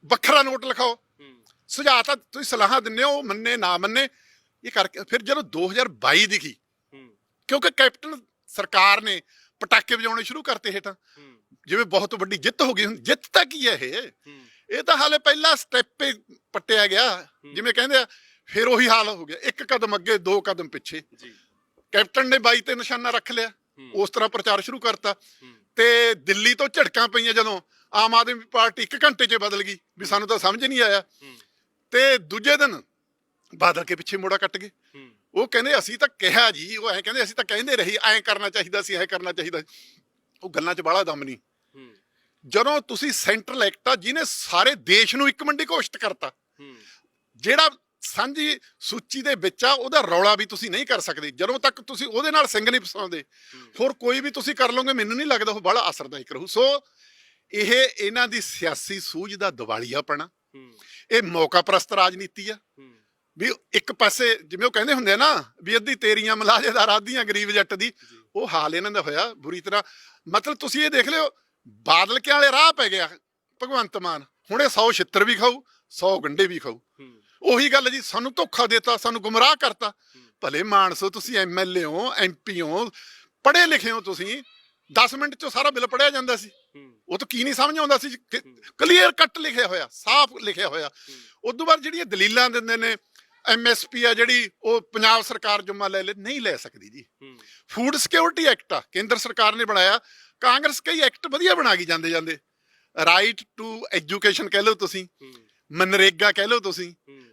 [SPEAKER 1] ਵੱਖਰਾ ਨੋਟ ਲਿਖਾਓ, ਸੁਝਾਅ ਤਾਂ ਤੁਸੀਂ ਸਲਾਹਾਂ ਦਿੰਦੇ ਹੋ, ਉਹ ਮੰਨੇ ਨਾ ਮੰਨੇ ਇਹ ਕਰਕੇ। ਫਿਰ ਜਦੋਂ 2022 ਦਿਖੀ, ਕਿਉਂਕਿ ਕੈਪਟਨ ਸਰਕਾਰ ਨੇ ਪਟਾਕੇ ਵਜਾਉਣੇ ਸ਼ੁਰੂ ਕਰਤੇ ਹੇਠਾਂ, ਜਿਵੇਂ ਬਹੁਤ ਵੱਡੀ ਜਿੱਤ ਹੋ ਗਈ। ਹੁਣ ਜਿੱਤ ਤਾਂ ਕੀ ਹੈ ਇਹ ਤਾਂ ਹਾਲੇ ਪਹਿਲਾ ਸਟੈਪ ਪੱਟਿਆ ਗਿਆ, ਜਿਵੇਂ ਕਹਿੰਦੇ ਆ। ਫਿਰ ਉਹੀ ਹਾਲ ਹੋ ਗਿਆ, 1 ਕਦਮ ਅੱਗੇ 2 ਕਦਮ ਪਿੱਛੇ। ਕੈਪਟਨ ਨੇ 22 ਤੇ ਨਿਸ਼ਾਨਾ ਰੱਖ ਲਿਆ, ਉਸ ਤਰ੍ਹਾਂ ਪ੍ਰਚਾਰ ਸ਼ੁਰੂ ਕਰਤਾ। ਤੇ ਦਿੱਲੀ ਤੋਂ ਝੜਕਾਂ ਪਈਆਂ ਜਦੋਂ, ਆਮ ਆਦਮੀ ਪਾਰਟੀ 1 ਘੰਟੇ 'ਚ ਬਦਲ ਗਈ ਵੀ ਸਾਨੂੰ ਤਾਂ ਸਮਝ ਨਹੀਂ ਆਇਆ। ਤੇ ਦੂਜੇ ਦਿਨ ਬਾਦਲ ਕੇ ਪਿੱਛੇ ਮੋੜਾ ਕੱਟ ਗਏ। ਉਹ ਕਹਿੰਦੇ ਅਸੀਂ ਤਾਂ ਕਿਹਾ ਜੀ, ਉਹ ਐਂ ਕਹਿੰਦੇ ਅਸੀਂ ਤਾਂ ਕਹਿੰਦੇ ਰਹੀ, ਐਂ ਕਰਨਾ ਚਾਹੀਦਾ ਸੀ, ਐਂ ਕਰਨਾ ਚਾਹੀਦਾ। ਉਹ ਗੱਲਾਂ 'ਚ ਬਾਹਲਾ ਦਮ ਨਹੀਂ। ਜਦੋਂ ਤੁਸੀਂ ਸੈਂਟਰਲ ਐਕਟ ਆ ਜਿਹਨੇ ਸਾਰੇ ਦੇਸ਼ ਨੂੰ ਇੱਕ ਮੰਡੀ ਘੋਸ਼ਿਤ ਕਰਤਾ, ਜਿਹੜਾ ਸਾਂਝੀ ਸੂਚੀ ਦੇ ਵਿੱਚ ਆ, ਉਹਦਾ ਰੌਲਾ ਵੀ ਤੁਸੀਂ ਨਹੀਂ ਕਰ ਸਕਦੇ ਜਦੋਂ ਤੱਕ ਤੁਸੀਂ ਉਹਦੇ ਨਾਲ ਸਿੰਘ ਨਹੀਂ ਫਸਾਉਂਦੇ। ਹੋਰ ਕੋਈ ਵੀ ਤੁਸੀਂ ਕਰ ਲਓਗੇ, ਮੈਨੂੰ ਨਹੀਂ ਲੱਗਦਾ ਉਹ ਬੜਾ ਅਸਰਦਾਇਕ ਰਹੂ। ਸੋ ਇਹ ਇਹਨਾਂ ਦੀ ਸਿਆਸੀ ਸੂਝ ਦਾ ਦਿਵਾਲੀਆਪਣਾ, ਇਹ ਮੌਕਾ ਪ੍ਰਸਤ ਰਾਜਨੀਤੀ ਆ। ਵੀ ਇੱਕ ਪਾਸੇ ਜਿਵੇਂ ਉਹ ਕਹਿੰਦੇ ਹੁੰਦੇ ਆ ਨਾ, ਵੀ ਅੱਧੀ ਤੇਰੀਆਂ ਮਲਾਜੇਦਾਰ ਅੱਧੀਆਂ ਗਰੀਬ ਜੱਟ ਦੀ, ਉਹ ਹਾਲ ਇਹਨਾਂ ਦਾ ਹੋਇਆ ਬੁਰੀ ਤਰ੍ਹਾਂ। ਮਤਲਬ ਤੁਸੀਂ ਇਹ ਦੇਖ ਲਿਓ, ਬਾਦਲ ਕੇ ਵਾਲੇ ਰਾਹ ਪੈ ਗਿਆ ਭਗਵੰਤ ਮਾਨ, ਹੁਣ ਇਹ 100 ਛਿੱਤਰ ਵੀ ਖਾਊ, 100 ਗੰਢੇ ਵੀ ਖਾਊ। ਉਹੀ ਗੱਲ ਜੀ, ਸਾਨੂੰ ਧੋਖਾ ਦੇਤਾ, ਸਾਨੂੰ ਗੁੰਮਰਾਹ ਕਰਤਾ। ਭਲੇ ਮਾਨਸੋ, ਤੁਸੀਂ MLA ਹੋ, MP ਹੋ, ਪੜ੍ਹੇ ਲਿਖੇ ਹੋ, ਤੁਸੀਂ 10 ਮਿੰਟ 'ਚੋਂ ਸਾਰਾ ਬਿੱਲ ਪੜ੍ਹਿਆ ਜਾਂਦਾ ਸੀ। ਉਹ ਤਾਂ ਕੀ ਨਹੀਂ ਸਮਝ ਆਉਂਦਾ ਸੀ, ਕਲੀਅਰ ਕੱਟ ਲਿਖਿਆ ਹੋਇਆ, ਸਾਫ਼ ਲਿਖਿਆ ਹੋਇਆ। ਉਦੋਂ ਬਾਅਦ ਜਿਹੜੀਆਂ ਦਲੀਲਾਂ ਦਿੰਦੇ ਨੇ, MSP ਆ ਜਿਹੜੀ, ਉਹ ਪੰਜਾਬ ਸਰਕਾਰ ਜੁਮਾ ਲੈ ਨਹੀਂ ਲੈ ਸਕਦੀ ਜੀ। ਫੂਡ ਸਿਕਿਉਰਿਟੀ ਐਕਟ ਆ, ਕੇਂਦਰ ਸਰਕਾਰ ਨੇ ਬਣਾਇਆ। ਕਾਂਗਰਸ ਕਈ ਐਕਟ ਵਧੀਆ ਬਣਾ ਗਈ ਜਾਂਦੇ ਰਾਈਟ ਟੂ ਐਜੂਕੇਸ਼ਨ ਕਹਿ ਲਓ ਤੁਸੀਂ, ਮਨਰੇਗਾ ਕਹਿ ਲਓ ਤੁਸੀਂ,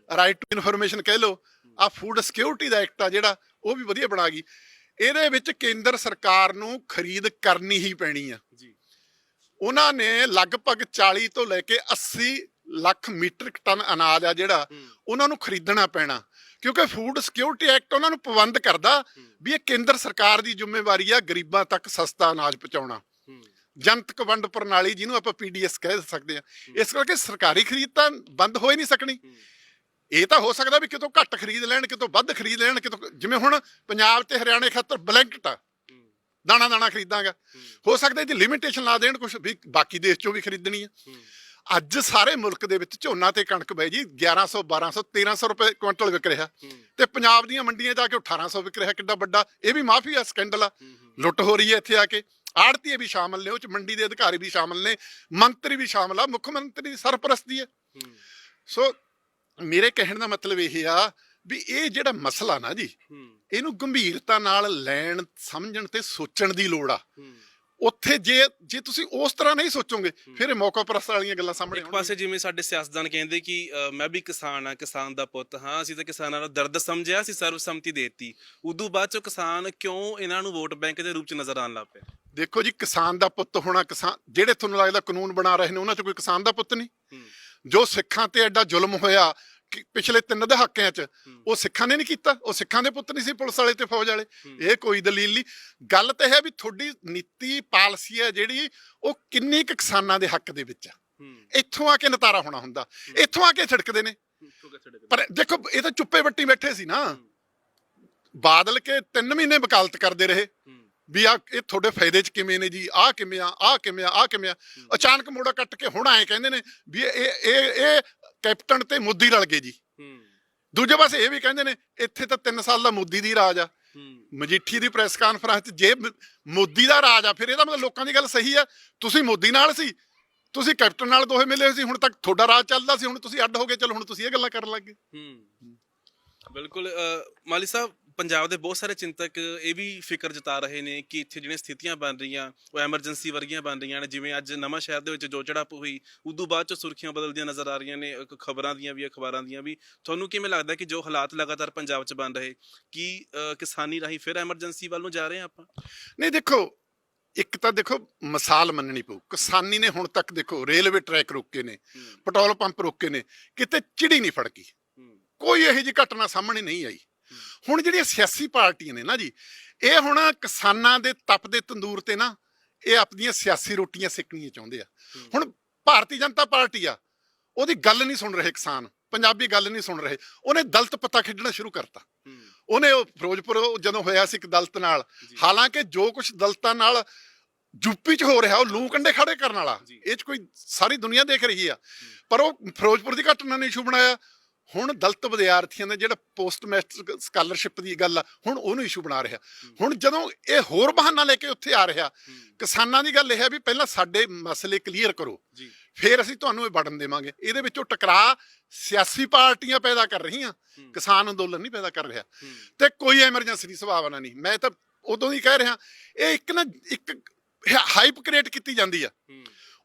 [SPEAKER 1] ਰਾਈਟ ਟੂ ਇਨਫੋਰਮੇਸ਼ਨ ਕਹਿ ਲਓ। ਆ ਫੂਡ ਸਿਕਿਉਰਿਟੀ ਦਾ ਐਕਟ ਆ ਜਿਹੜਾ, ਉਹ ਵੀ ਵਧੀਆ ਬਣਾ ਗਈ। ਇਹਦੇ ਵਿੱਚ ਕੇਂਦਰ ਸਰਕਾਰ ਨੂੰ ਖਰੀਦ ਕਰਨੀ ਹੀ ਪੈਣੀ ਆ। ਉਹਨਾਂ ਨੇ ਲਗਭਗ 40 ਤੋਂ ਲੈ ਕੇ 80 ਲੱਖ ਮੀਟ੍ਰਿਕ ਟਨ ਅਨਾਜ ਆ ਜਿਹੜਾ, ਉਹਨਾਂ ਨੂੰ ਖਰੀਦਣਾ ਪੈਣਾ, ਕਿਉਂਕਿ ਫੂਡ ਸਿਕਿਉਰਿਟੀ ਐਕਟ ਉਹਨਾਂ ਨੂੰ ਪਾਬੰਦ ਕਰਦਾ ਵੀ ਇਹ ਕੇਂਦਰ ਸਰਕਾਰ ਦੀ ਜ਼ਿੰਮੇਵਾਰੀ ਆ ਗਰੀਬਾਂ ਤੱਕ ਸਸਤਾ ਅਨਾਜ ਪਹੁੰਚਾਉਣਾ। ਜਨਤਕ ਵੰਡ ਪ੍ਰਣਾਲੀ, ਜਿਹਨੂੰ ਆਪਾਂ PDS ਕਹਿ ਸਕਦੇ ਆ। ਇਸ ਕਰਕੇ ਸਰਕਾਰੀ ਖਰੀਦ ਤਾਂ ਬੰਦ ਹੋ ਹੀ ਨਹੀਂ ਸਕਣੀ। ਇਹ ਤਾਂ ਹੋ ਸਕਦਾ ਵੀ ਕਿਤੋਂ ਘੱਟ ਖਰੀਦ ਲੈਣ, ਕਿਤੋਂ ਵੱਧ ਖਰੀਦ ਲੈਣ, ਕਿਤੋਂ ਜਿਵੇਂ ਹੁਣ ਪੰਜਾਬ ਤੇ ਹਰਿਆਣੇ ਖਾਤਰ ਬਲੈਂਕਟ ਆ, ਦਾਣਾ ਖਰੀਦਾਂਗਾ। ਹੋ ਸਕਦਾ ਇਹਦੀ ਲਿਮਿਟੇਸ਼ਨ ਲਾ ਦੇਣ ਕੁਛ ਵੀ, ਬਾਕੀ ਦੇਸ਼ ਚੋਂ ਵੀ ਖਰੀਦਣੀ ਆ। ਅੱਜ ਸਾਰੇ ਮੁਲਕ ਦੇ ਵਿੱਚ ਝੋਨਾ ਤੇ ਕਣਕ ਬਾਈ ਜੀ 1100 1200 1300 ਰੁਪਏ ਕੁਇੰਟਲ ਵਿਕ ਰਿਹਾ, ਤੇ ਪੰਜਾਬ ਦੀਆਂ ਮੰਡੀਆਂ ਜਾ ਕੇ 1800 ਵਿਕ ਰਿਹਾ। ਕਿੱਡਾ ਵੱਡਾ ਇਹ ਵੀ ਮਾਫੀਆ ਸਕੈਂਡਲ ਆ, ਲੁੱਟ ਹੋ ਰਹੀ ਹੈ ਇੱਥੇ ਆ ਕੇ। ਆੜਤੀਏ ਵੀ ਸ਼ਾਮਲ ਨੇ ਉਹ 'ਚ, ਮੰਡੀ ਦੇ ਅਧਿਕਾਰੀ ਵੀ ਸ਼ਾਮਲ ਨੇ, ਮੰਤਰੀ ਵੀ ਸ਼ਾਮਲ ਆ, ਮੁੱਖ ਮੰਤਰੀ ਦੀ ਸਰਪ੍ਰਸਤੀ ਹੈ। ਸੋ ਮੇਰੇ ਕਹਿਣ ਦਾ ਮਤਲਬ ਇਹ ਆ ਵੀ ਇਹ ਜਿਹੜਾ ਮਸਲਾ ਨਾ ਜੀ, ਇਹਨੂੰ ਗੰਭੀਰਤਾ ਨਾਲ ਲੈਣ, ਸਮਝਣ ਤੇ ਸੋਚਣ ਦੀ ਲੋੜ ਆ। ਉੱਥੇ ਜੇ ਤੁਸੀਂ ਉਸ ਤਰ੍ਹਾਂ ਨਹੀਂ ਸੋਚੋਗੇ, ਫਿਰ ਇਹ ਮੌਕਾ ਪ੍ਰਸਤ ਵਾਲੀਆਂ ਗੱਲਾਂ ਸਾਹਮਣੇ
[SPEAKER 2] ਇੱਕ ਪਾਸੇ ਜਿਵੇਂ ਸਾਡੇ ਸਿਆਸਤਦਾਨ ਕਹਿੰਦੇ ਕਿ ਮੈਂ ਵੀ ਕਿਸਾਨ ਆ, ਕਿਸਾਨ ਦਾ ਪੁੱਤ ਹਾਂ, ਅਸੀਂ ਤਾਂ ਕਿਸਾਨਾਂ ਦਾ ਦਰਦ ਸਮਝਿਆ, ਅਸੀਂ ਸਰਵਸੰਮਤੀ ਦੇਤੀ। ਉਦੋਂ ਬਾਅਦ ਚੋਂ ਕਿਸਾਨ ਕਿਉਂ ਇਹਨਾਂ ਨੂੰ ਵੋਟ ਬੈਂਕ ਦੇ ਰੂਪ 'ਚ ਨਜ਼ਰ ਆਉਣ ਲੱਗ ਪਿਆ?
[SPEAKER 1] ਦੇਖੋ ਜੀ, ਕਿਸਾਨ ਦਾ ਪੁੱਤ ਹੋਣਾ, ਕਿਸਾਨ ਜਿਹੜੇ ਤੁਹਾਨੂੰ ਲੱਗਦਾ ਕਾਨੂੰਨ ਬਣਾ ਰਹੇ ਨੇ, ਉਹਨਾਂ 'ਚ ਕੋਈ ਕਿਸਾਨ ਦਾ ਪੁੱਤ ਨਹੀਂ। ਜੋ ਸਿੱਖਾਂ ਤੇ ਐਡਾ ਜ਼ੁਲਮ ਹੋਇਆ ਪਿਛਲੇ 3 ਦਹਾਕਿਆਂ 'ਚ, ਉਹ ਸਿੱਖਾਂ ਨੇ ਨਹੀਂ ਕੀਤਾ। ਉਹ ਸਿੱਖਾਂ ਦੇ ਪੁੱਤ ਨਹੀਂ ਸੀ ਪੁਲਿਸ ਵਾਲੇ ਤੇ ਫੌਜ ਵਾਲੇ। ਇਹ ਕੋਈ ਦਲੀਲ ਨਹੀਂ। ਗੱਲ ਤਾਂ ਹੈ ਵੀ ਤੁਹਾਡੀ ਨੀਤੀ ਪਾਲਿਸੀ ਹੈ ਜਿਹੜੀ, ਉਹ ਕਿੰਨੀ ਕੁ ਕਿਸਾਨਾਂ ਦੇ ਹੱਕ ਦੇ ਵਿੱਚ ਆ। ਇੱਥੋਂ ਆ ਕੇ ਨਤਾਰਾ ਹੋਣਾ ਹੁੰਦਾ, ਇੱਥੋਂ ਆ ਕੇ ਛਿੜਕਦੇ ਨੇ। ਪਰ ਦੇਖੋ, ਇਹ ਤਾਂ ਚੁੱਪੇ ਵੱਟੀ ਬੈਠੇ ਸੀ ਨਾ। ਬਾਦਲ ਕੇ 3 ਮਹੀਨੇ ਵਕਾਲਤ ਕਰਦੇ ਰਹੇ ਵੀ ਆ ਇਹ ਤੁਹਾਡੇ ਫਾਇਦੇ 'ਚ ਕਿਵੇਂ ਨੇ ਜੀ, ਆਹ ਕਿਵੇਂ ਆ, ਆਹ ਕਿਵੇਂ ਆ, ਆਹ ਕਿਵੇਂ ਆ। ਅਚਾਨਕ ਮੋੜਾ ਕੱਟ ਕੇ ਹੁਣ ਆਏ ਕਹਿੰਦੇ ਨੇ ਵੀ ਇਹ ਕੈਪਟਨ ਤੇ ਮੋਦੀ ਰਲ ਗਏ ਜੀ। ਦੂਜੇ ਪਾਸੇ ਇਹ ਵੀ ਕਹਿੰਦੇ ਨੇ ਇੱਥੇ ਤਾਂ 3 ਸਾਲ ਦਾ ਮੋਦੀ ਦੀ ਰਾਜ ਆ। ਮਜੀਠੀ ਦੀ ਪ੍ਰੈਸ ਕਾਨਫਰੰਸ 'ਚ ਜੇ ਮੋਦੀ ਦਾ ਰਾਜ ਆ, ਫਿਰ ਇਹਦਾ ਮਤਲਬ ਲੋਕਾਂ ਦੀ ਗੱਲ ਸਹੀ ਆ। ਤੁਸੀਂ ਮੋਦੀ ਨਾਲ ਸੀ, ਤੁਸੀਂ ਕੈਪਟਨ ਨਾਲ ਦੋਹੇ ਮਿਲੇ ਸੀ, ਹੁਣ ਤੱਕ ਤੁਹਾਡਾ ਰਾਜ ਚੱਲਦਾ ਸੀ, ਹੁਣ ਤੁਸੀਂ ਅੱਡ ਹੋ ਗਏ, ਚਲੋ ਹੁਣ ਤੁਸੀਂ ਇਹ ਗੱਲਾਂ ਕਰਨ ਲੱਗ ਗਏ।
[SPEAKER 2] ਬਿਲਕੁਲ। ਮਾਲੀ ਸਾਹਿਬ, ਪੰਜਾਬ ਦੇ ਬਹੁਤ ਸਾਰੇ ਚਿੰਤਕ ਇਹ ਵੀ ਫਿਕਰ ਜਤਾ ਰਹੇ ਨੇ ਕਿ ਇੱਥੇ ਜਿਹੜੀਆਂ ਸਥਿਤੀਆਂ ਬਣ ਰਹੀਆਂ, ਉਹ ਐਮਰਜੈਂਸੀ ਵਰਗੀਆਂ ਬਣ ਰਹੀਆਂ ਨੇ। ਜਿਵੇਂ ਅੱਜ ਨਵਾਂ ਸ਼ਹਿਰ ਦੇ ਵਿੱਚ ਜੋ ਝੜਪ ਹੋਈ, ਉਦੋਂ ਬਾਅਦ 'ਚ ਸੁਰਖੀਆਂ ਬਦਲਦੀਆਂ ਨਜ਼ਰ ਆ ਰਹੀਆਂ ਨੇ, ਖਬਰਾਂ ਦੀਆਂ ਵੀ, ਅਖਬਾਰਾਂ ਦੀਆਂ ਵੀ। ਤੁਹਾਨੂੰ ਕਿਵੇਂ ਲੱਗਦਾ ਕਿ ਜੋ ਹਾਲਾਤ ਲਗਾਤਾਰ ਪੰਜਾਬ 'ਚ ਬਣ ਰਹੇ, ਕੀ ਕਿਸਾਨੀ ਰਾਹੀਂ ਫਿਰ ਐਮਰਜੈਂਸੀ ਵੱਲ ਨੂੰ ਜਾ ਰਹੇ ਹਾਂ ਆਪਾਂ?
[SPEAKER 1] ਨਹੀਂ, ਦੇਖੋ ਇੱਕ ਤਾਂ ਦੇਖੋ ਮਿਸਾਲ ਮੰਨਣੀ ਪਊ। ਕਿਸਾਨੀ ਨੇ ਹੁਣ ਤੱਕ ਦੇਖੋ ਰੇਲਵੇ ਟਰੈਕ ਰੋਕੇ ਨੇ, ਪੈਟਰੋਲ ਪੰਪ ਰੋਕੇ ਨੇ, ਕਿਤੇ ਚਿੜੀ ਨਹੀਂ ਫੜਕੀ, ਕੋਈ ਇਹੋ ਜਿਹੀ ਘਟਨਾ ਸਾਹਮਣੇ ਨਹੀਂ ਆਈ। ਹੁਣ ਜਿਹੜੀਆਂ ਸਿਆਸੀ ਪਾਰਟੀਆਂ ਨੇ ਨਾ ਜੀ, ਇਹ ਹੁਣ ਕਿਸਾਨਾਂ ਦੇ ਤਪਦੇ ਤੰਦੂਰ ਤੇ ਨਾ ਇਹ ਆਪਣੀਆਂ ਸਿਆਸੀ ਰੋਟੀਆਂ ਸੇਕਣੀਆਂ ਚਾਹੁੰਦੇ ਆ। ਹੁਣ ਭਾਰਤੀ ਜਨਤਾ ਪਾਰਟੀ ਆ, ਉਹਦੀ ਗੱਲ ਨਹੀਂ ਸੁਣ ਰਹੇ ਕਿਸਾਨ, ਪੰਜਾਬੀ ਗੱਲ ਨਹੀਂ ਸੁਣ ਰਹੇ। ਉਹਨੇ ਦਲਿਤ ਪੱਤਾ ਖੇਡਣਾ ਸ਼ੁਰੂ ਕਰਤਾ। ਉਹਨੇ ਉਹ ਫਿਰੋਜ਼ਪੁਰ ਜਦੋਂ ਹੋਇਆ ਸੀ ਇੱਕ ਦਲਿਤ ਨਾਲ, ਹਾਲਾਂਕਿ ਜੋ ਕੁਝ ਦਲਿਤਾਂ ਨਾਲ ਯੂਪੀ 'ਚ ਹੋ ਰਿਹਾ ਉਹ ਲੂ ਕੰਡੇ ਖੜੇ ਕਰਨ ਵਾਲਾ, ਇਹ 'ਚ ਕੋਈ ਸਾਰੀ ਦੁਨੀਆ ਦੇਖ ਰਹੀ ਆ, ਪਰ ਉਹ ਫਿਰੋਜ਼ਪੁਰ ਦੀ ਘਟਨਾ ਨੇ ਇਸ਼ੂ ਬਣਾਇਆ। ਹੁਣ ਦਲਿਤ ਵਿਦਿਆਰਥੀਆਂ ਦੇ ਜਿਹੜਾ ਪੋਸਟ ਮੈਟ੍ਰਿਕ ਸਕਾਲਰਸ਼ਿਪ ਦੀ ਗੱਲ ਆ, ਹੁਣ ਉਹਨੂੰ ਇਸ਼ੂ ਬਣਾ ਰਿਹਾ। ਹੁਣ ਜਦੋਂ ਇਹ ਹੋਰ ਬਹਾਨਾ ਲੈ ਕੇ ਉੱਥੇ ਆ ਰਿਹਾ, ਕਿਸਾਨਾਂ ਦੀ ਗੱਲ ਇਹ ਹੈ ਵੀ ਪਹਿਲਾਂ ਸਾਡੇ ਮਸਲੇ ਕਲੀਅਰ ਕਰੋ, ਫਿਰ ਅਸੀਂ ਤੁਹਾਨੂੰ ਇਹ ਵੜਨ ਦੇਵਾਂਗੇ। ਇਹਦੇ ਵਿੱਚੋਂ ਟਕਰਾਅ ਸਿਆਸੀ ਪਾਰਟੀਆਂ ਪੈਦਾ ਕਰ ਰਹੀਆਂ, ਕਿਸਾਨ ਅੰਦੋਲਨ ਨਹੀਂ ਪੈਦਾ ਕਰ ਰਿਹਾ। ਤੇ ਕੋਈ ਐਮਰਜੈਂਸੀ ਦੀ ਸੰਭਾਵਨਾ ਨਹੀਂ। ਮੈਂ ਤਾਂ ਉਦੋਂ ਹੀ ਕਹਿ ਰਿਹਾ, ਇਹ ਇੱਕ ਹਾਈਪ ਕ੍ਰੀਏਟ ਕੀਤੀ ਜਾਂਦੀ ਆ।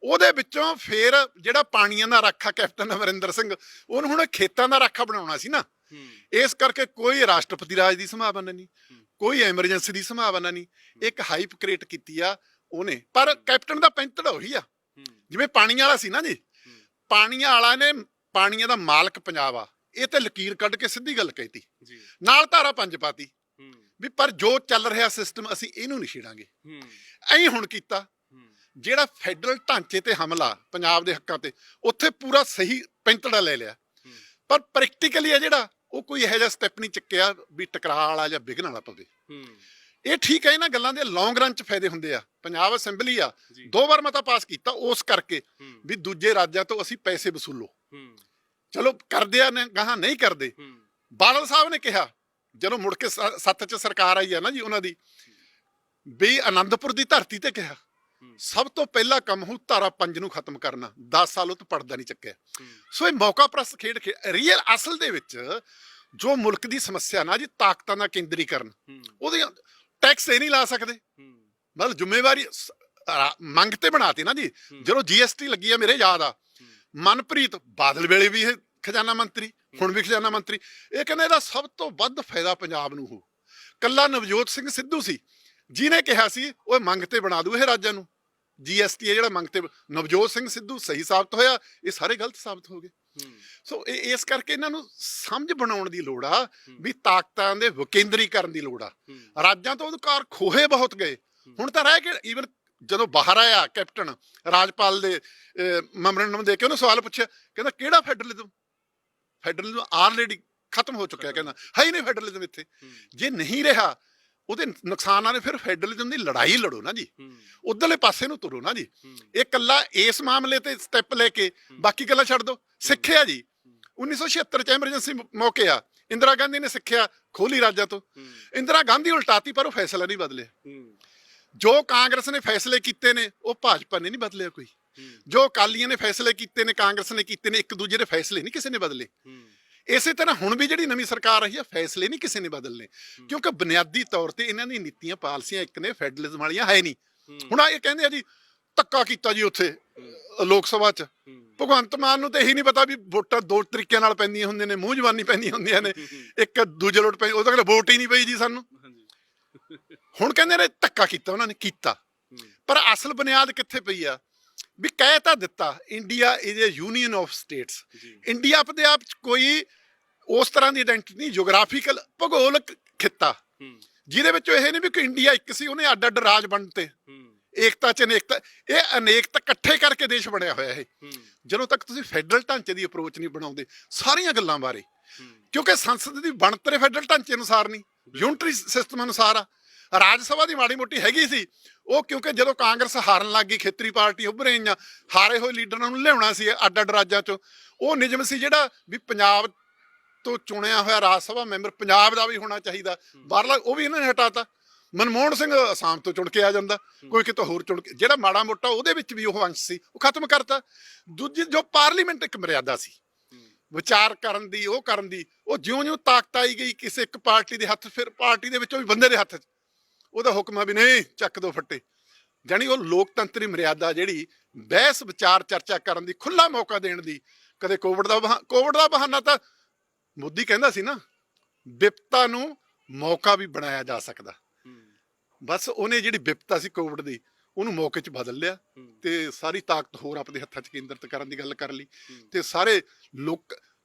[SPEAKER 1] ਉਹਦੇ ਵਿੱਚੋਂ ਫਿਰ ਜਿਹੜਾ ਪਾਣੀਆਂ ਦਾ ਰਾਖਾ ਕੈਪਟਨ ਅਮਰਿੰਦਰ ਸਿੰਘ, ਉਹਨੂੰ ਹੁਣ ਖੇਤਾਂ ਦਾ ਰਾਖਾ ਬਣਾਉਣਾ ਸੀ ਨਾ। ਇਸ ਕਰਕੇ ਕੋਈ ਰਾਸ਼ਟਰਪਤੀ ਰਾਜ ਦੀ ਸੰਭਾਵਨਾ ਨਹੀਂ, ਕੋਈ ਐਮਰਜੈਂਸੀ ਦੀ ਸੰਭਾਵਨਾ ਨਹੀਂ। ਇੱਕ ਹਾਈਪ ਕ੍ਰੀਏਟ ਕੀਤੀ ਆ ਉਹਨੇ, ਪਰ ਕੈਪਟਨ ਦਾ ਪੈਂਤੜ ਉਹੀ ਆ ਜਿਵੇਂ ਪਾਣੀਆਂ ਵਾਲਾ ਸੀ ਨਾ ਜੀ। ਪਾਣੀਆਂ ਵਾਲਾ ਨੇ, ਪਾਣੀਆਂ ਦਾ ਮਾਲਕ ਪੰਜਾਬ ਆ, ਇਹ ਤੇ ਲਕੀਰ ਕੱਢ ਕੇ ਸਿੱਧੀ ਗੱਲ ਕਹਿਤੀ, ਨਾਲ ਧਾਰਾ 5 ਪਾਤੀ ਵੀ ਪਰ ਜੋ ਚੱਲ ਰਿਹਾ ਸਿਸਟਮ ਅਸੀਂ ਇਹਨੂੰ ਨਹੀਂ ਛੇੜਾਂਗੇ। ਐਂ ਹੁਣ ਕੀਤਾ। ਜਿਹੜਾ ਫੈਡਰਲ ਢਾਂਚੇ ਤੇ ਹਮਲਾ ਪੰਜਾਬ ਦੇ ਹੱਕਾਂ ਤੇ, ਉੱਥੇ ਪੂਰਾ ਸਹੀ ਪੈਂਤੜਾ ਲੈ ਲਿਆ, ਪਰ ਪ੍ਰੈਕਟੀਕਲੀ ਆ ਜਿਹੜਾ ਉਹ ਕੋਈ ਇਹੋ ਜਿਹਾ ਸਟੈਪ ਨਹੀਂ ਚੱਕਿਆ ਵੀ ਟਕਰਾਅ ਵਾਲਾ ਜਾਂ ਵਿਘਨ ਵਾਲਾ ਪਵੇ। ਇਹ ਠੀਕ ਹੈ, ਇਹਨਾਂ ਗੱਲਾਂ ਦੇ ਲੌਂਗ ਰਨ 'ਚ ਫਾਇਦੇ ਹੁੰਦੇ ਆ। ਪੰਜਾਬ ਅਸੈਂਬਲੀ ਆ 2 ਵਾਰ ਮਤਾ ਪਾਸ ਕੀਤਾ ਉਸ ਕਰਕੇ ਵੀ ਦੂਜੇ ਰਾਜਾਂ ਤੋਂ ਅਸੀਂ ਪੈਸੇ ਵਸੂਲੋ। ਚਲੋ ਕਰਦੇ ਆ ਨੇ, ਗਾਹਾਂ ਨਹੀਂ ਕਰਦੇ। ਬਾਦਲ ਸਾਹਿਬ ਨੇ ਕਿਹਾ ਜਦੋਂ ਮੁੜ ਕੇ 7 'ਚ ਸਰਕਾਰ ਆਈ ਆ ਨਾ ਜੀ ਉਹਨਾਂ ਦੀ, ਵੀ ਆਨੰਦਪੁਰ ਦੀ ਧਰਤੀ ਤੇ ਕਿਹਾ ਸਭ ਤੋਂ ਪਹਿਲਾ ਕੰਮ ਹੋ ਧਾਰਾ 5 ਨੂੰ ਖਤਮ ਕਰਨਾ। 10 ਸਾਲ ਉਹ ਤੋਂ ਪੜਦਾ ਨਹੀਂ ਚੱਕਿਆ। ਸੋ ਇਹ ਮੌਕਾ ਪ੍ਰਸਤ ਖੇਡ ਰੀਅਲ ਅਸਲ ਦੇ ਵਿੱਚ ਜੋ ਮੁਲਕ ਦੀ ਸਮੱਸਿਆ ਨਾ ਜੀ, ਤਾਕਤਾਂ ਦਾ ਕੇਂਦਰੀਕਰਨ, ਉਹਦੇ ਟੈਕਸ ਇਹ ਨਹੀਂ ਲਾ ਸਕਦੇ। ਮਤਲਬ ਜ਼ਿੰਮੇਵਾਰੀ ਮੰਗ ਤੇ ਬਣਾਤੀ ਨਾ ਜੀ। ਜਦੋਂ GST ਲੱਗੀ ਆ, ਮੇਰੇ ਯਾਦ ਆ ਮਨਪ੍ਰੀਤ ਬਾਦਲ ਵੇਲੇ ਵੀ ਇਹ ਖਜ਼ਾਨਾ ਮੰਤਰੀ, ਹੁਣ ਵੀ ਖਜ਼ਾਨਾ ਮੰਤਰੀ, ਇਹ ਕਹਿੰਦੇ ਇਹਦਾ ਸਭ ਤੋਂ ਵੱਧ ਫਾਇਦਾ ਪੰਜਾਬ ਨੂੰ ਹੋ। ਕੱਲਾ ਨਵਜੋਤ ਸਿੰਘ ਸਿੱਧੂ ਸੀ ਜਿਹਨੇ ਕਿਹਾ ਸੀ ਉਹ ਮੰਗ ਤੇ ਬਣਾ ਦੂ ਇਹ ਰਾਜਾਂ ਨੂੰ, GST ਹੈ ਜਿਹੜਾ ਮੰਗ ਤੇ। ਨਵਜੋਤ ਸਿੰਘ ਸਿੱਧੂ ਸਹੀ ਸਾਬਤ ਹੋਇਆ, ਇਹ ਸਾਰੇ ਗਲਤ ਸਾਬਤ ਹੋ ਗਏ। ਸੋ ਇਸ ਕਰਕੇ ਇਹਨਾਂ ਨੂੰ ਸਮਝ ਬਣਾਉਣ ਦੀ ਲੋੜ ਆ ਵੀ ਤਾਕਤਾਂ ਦੇ ਵਿਕੇਂਦਰੀਕਰਨ ਦੀ ਲੋੜ ਆ। ਰਾਜਾਂ ਤੋਂ ਅਧਿਕਾਰ ਖੋਹੇ ਬਹੁਤ ਗਏ, ਹੁਣ ਤਾਂ ਰਹਿ ਕੇ ਈਵਨ ਜਦੋਂ ਬਾਹਰ ਆਇਆ ਕੈਪਟਨ, ਰਾਜਪਾਲ ਦੇ ਮੈਮੋਰੰਡਮ ਦੇ ਕੇ ਉਹਨੂੰ ਸਵਾਲ ਪੁੱਛਿਆ, ਕਹਿੰਦਾ ਕਿਹੜਾ ਫੈਡਰਲਿਜ਼ਮ? ਫੈਡਰਲਿਜ਼ਮ ਆਲਰੇਡੀ ਖਤਮ ਹੋ ਚੁੱਕਿਆ, ਕਹਿੰਦਾ ਹੈ ਹੀ ਨਹੀਂ ਫੈਡਰਲਿਜ਼ਮ ਇੱਥੇ। ਜੇ ਨਹੀਂ ਰਿਹਾ ਉਹਦੇ ਨੁਕਸਾਨਾਂ ਨੇ, ਫਿਰ ਫੈਡਰਲਿਜ਼ਮ ਦੀ ਲੜਾਈ ਲੜੋ ਨਾ ਜੀ, ਉਧਰਲੇ ਪਾਸੇ ਨੂੰ ਤੁਰੋ ਨਾ ਜੀ। ਇਹ ਕੱਲਾ ਇਸ ਮਾਮਲੇ ਤੇ ਸਟੈਪ ਲੈ ਕੇ ਬਾਕੀ ਗੱਲਾਂ ਛੱਡ ਦੋ। ਸਿੱਖਿਆ ਜੀ 1976 ਚ ਐਮਰਜੈਂਸੀ ਮੌਕੇ ਆ, ਇੰਦਰਾ ਗਾਂਧੀ ਨੇ ਸਿੱਖਿਆ ਖੋਲੀ ਰਾਜਾਂ ਤੋਂ। ਇੰਦਰਾ ਗਾਂਧੀ ਉਲਟਾਤੀ ਪਰ ਉਹ ਫੈਸਲਾ ਨਹੀਂ ਬਦਲਿਆ। ਜੋ ਕਾਂਗਰਸ ਨੇ ਫੈਸਲੇ ਕੀਤੇ ਨੇ ਉਹ ਭਾਜਪਾ ਨੇ ਨਹੀਂ ਬਦਲਿਆ ਕੋਈ। ਜੋ ਅਕਾਲੀਆਂ ਨੇ ਫੈਸਲੇ ਕੀਤੇ ਨੇ, ਕਾਂਗਰਸ ਨੇ ਕੀਤੇ ਨੇ, ਇੱਕ ਦੂਜੇ ਦੇ ਫੈਸਲੇ ਨਹੀਂ ਕਿਸੇ ਨੇ ਬਦਲੇ। ਇਸੇ ਤਰ੍ਹਾਂ ਹੁਣ ਵੀ ਜਿਹੜੀ ਨਵੀਂ ਸਰਕਾਰ ਆਈ ਆ, ਫੈਸਲੇ ਨਹੀਂ ਕਿਸੇ ਨੇ ਬਦਲਨੇ, ਕਿਉਂਕਿ ਬੁਨਿਆਦੀ ਤੌਰ ਤੇ ਇਹਨਾਂ ਦੀ ਨੀਤੀਆਂ ਪਾਲਸੀਆਂ ਇੱਕ ਨੇ, ਫੈਡਰਲਿਜ਼ਮ ਵਾਲੀਆਂ ਹੈ ਨਹੀਂ। ਹੁਣ ਇਹ ਕਹਿੰਦੇ ਆ ਜੀ ਧੱਕਾ ਕੀਤਾ ਜੀ ਉੱਥੇ ਲੋਕ ਸਭਾ 'ਚ। ਭਗਵੰਤ ਮਾਨ ਨੂੰ ਤਾਂ ਇਹੀ ਨਹੀਂ ਪਤਾ ਵੀ ਵੋਟਾਂ 2 ਤਰੀਕਿਆਂ ਨਾਲ ਪੈਂਦੀਆਂ ਹੁੰਦੀਆਂ ਨੇ, ਮੂੰਹ ਜ਼ਬਾਨੀ ਪੈਂਦੀਆਂ ਹੁੰਦੀਆਂ ਨੇ, ਇੱਕ ਦੂਜੇ ਲੋਟ ਪੈ, ਉਹ ਤਾਂ ਕਹਿੰਦੇ ਵੋਟ ਹੀ ਨਹੀਂ ਪਈ ਜੀ ਸਾਨੂੰ। ਹੁਣ ਕਹਿੰਦੇ ਨੇ ਧੱਕਾ ਕੀਤਾ, ਉਹਨਾਂ ਨੇ ਕੀਤਾ, ਪਰ ਅਸਲ ਬੁਨਿਆਦ ਕਿੱਥੇ ਪਈ ਆ? ਵੀ ਕਹਿ ਤਾਂ ਦਿੱਤਾ India is a union of states. India ਆਪਣੇ ਆਪ 'ਚ ਕੋਈ ਉਸ ਤਰ੍ਹਾਂ ਦੀ ਆਇਡੈਂਟੀਟੀ ਨਹੀਂ, ਜੋਗ੍ਰਾਫੀਕਲ ਭੂਗੋਲਿਕ ਖਿੱਤਾ ਜਿਹਦੇ ਵਿੱਚ ਇਹ ਨਹੀਂ ਵੀ ਕਿ ਇੰਡੀਆ ਇੱਕ ਸੀ, ਉਹਨੇ ਅੱਡ ਅੱਡ ਰਾਜ ਬਣਤੇ। ਏਕਤਾ 'ਚ ਅਨੇਕਤਾ, ਇਹ ਅਨੇਕਤਾ ਇਕੱਠੇ ਕਰਕੇ ਦੇਸ਼ ਬਣਿਆ ਹੋਇਆ ਇਹ। ਜਦੋਂ ਤੱਕ ਤੁਸੀਂ ਫੈਡਰਲ ਢਾਂਚੇ ਦੀ ਅਪਰੋਚ ਨਹੀਂ ਬਣਾਉਂਦੇ ਸਾਰੀਆਂ ਗੱਲਾਂ ਬਾਰੇ, ਕਿਉਂਕਿ ਸੰਸਦ ਦੀ ਬਣਤਰ ਫੈਡਰਲ ਢਾਂਚੇ ਅਨੁਸਾਰ ਨਹੀਂ, ਯੂਨਿਟਰੀ ਸਿਸਟਮ ਅਨੁਸਾਰ ਆ। ਰਾਜ ਸਭਾ ਦੀ ਮਾੜੀ ਮੋਟੀ ਹੈਗੀ ਸੀ ਉਹ, ਕਿਉਂਕਿ ਜਦੋਂ ਕਾਂਗਰਸ ਹਾਰਨ ਲੱਗ ਗਈ, ਖੇਤਰੀ ਪਾਰਟੀ ਉੱਭਰ ਆਈਆਂ, ਹਾਰੇ ਹੋਏ ਲੀਡਰਾਂ ਨੂੰ ਲਿਆਉਣਾ ਸੀ ਅੱਡ ਅੱਡ ਰਾਜਾਂ 'ਚੋਂ। ਉਹ ਨਿਯਮ ਸੀ ਜਿਹੜਾ ਵੀ ਪੰਜਾਬ ਤੋਂ ਚੁਣਿਆ ਹੋਇਆ ਰਾਜ ਸਭਾ ਮੈਂਬਰ ਪੰਜਾਬ ਦਾ ਵੀ ਹੋਣਾ ਚਾਹੀਦਾ, ਬਾਹਰਲਾ ਉਹ ਵੀ ਇਹਨਾਂ ਨੇ ਹਟਾਤਾ। ਮਨਮੋਹਨ ਸਿੰਘ ਅਸਾਮ ਤੋਂ ਚੁਣ ਕੇ ਆ ਜਾਂਦਾ, ਕੋਈ ਕਿਤੋਂ ਹੋਰ ਚੁਣ ਕੇ, ਜਿਹੜਾ ਮਾੜਾ ਮੋਟਾ ਉਹਦੇ ਵਿੱਚ ਵੀ ਉਹ ਅੰਸ਼ ਸੀ ਉਹ ਖਤਮ ਕਰਤਾ। ਦੂਜੀ ਜੋ ਪਾਰਲੀਮੈਂਟ ਇੱਕ ਮਰਿਆਦਾ ਸੀ ਵਿਚਾਰ ਕਰਨ ਦੀ, ਉਹ ਕਰਨ ਦੀ, ਉਹ ਜਿਉਂ-ਜਿਉਂ ਤਾਕਤ ਆਈ ਗਈ ਕਿਸੇ ਇੱਕ ਪਾਰਟੀ ਦੇ ਹੱਥ, ਫਿਰ ਪਾਰਟੀ ਦੇ ਵਿੱਚੋਂ ਵੀ ਬੰਦੇ ਦੇ ਹੱਥ 'ਚ ਉਹਦਾ ਹੁਕਮ ਆ ਵੀ ਨਹੀਂ ਚੱਕ ਦੋ ਫੱਟੇ। ਜਾਣੀ ਉਹ ਲੋਕਤੰਤਰੀ ਮਰਿਆਦਾ ਜਿਹੜੀ ਬਹਿਸ ਵਿਚਾਰ ਚਰਚਾ ਕਰਨ ਦੀ, ਖੁੱਲਾ ਮੌਕਾ ਦੇਣ ਦੀ। ਕਦੇ ਕੋਵਿਡ ਦਾ ਬਹਾਨਾ ਤਾਂ ਮੋਦੀ ਕਹਿੰਦਾ ਸੀ ਨਾ, ਵਿਪਤਾ ਨੂੰ ਮੌਕਾ ਵੀ ਬਣਾਇਆ ਜਾ ਸਕਦਾ। ਬਸ ਉਹਨੇ ਜਿਹੜੀ ਵਿਪਤਾ ਸੀ ਕੋਵਿਡ ਦੀ, ਉਹਨੂੰ ਮੌਕੇ 'ਚ ਬਦਲ ਲਿਆ
[SPEAKER 2] ਹੂੰ।
[SPEAKER 1] ਤੇ ਸਾਰੀ ਤਾਕਤ ਹੋਰ ਆਪਣੇ ਹੱਥਾਂ 'ਚ ਕੇਂਦਰਿਤ ਕਰਨ ਦੀ ਗੱਲ ਕਰ ਲਈ
[SPEAKER 2] ਹੂੰ।
[SPEAKER 1] ਤੇ ਸਾਰੇ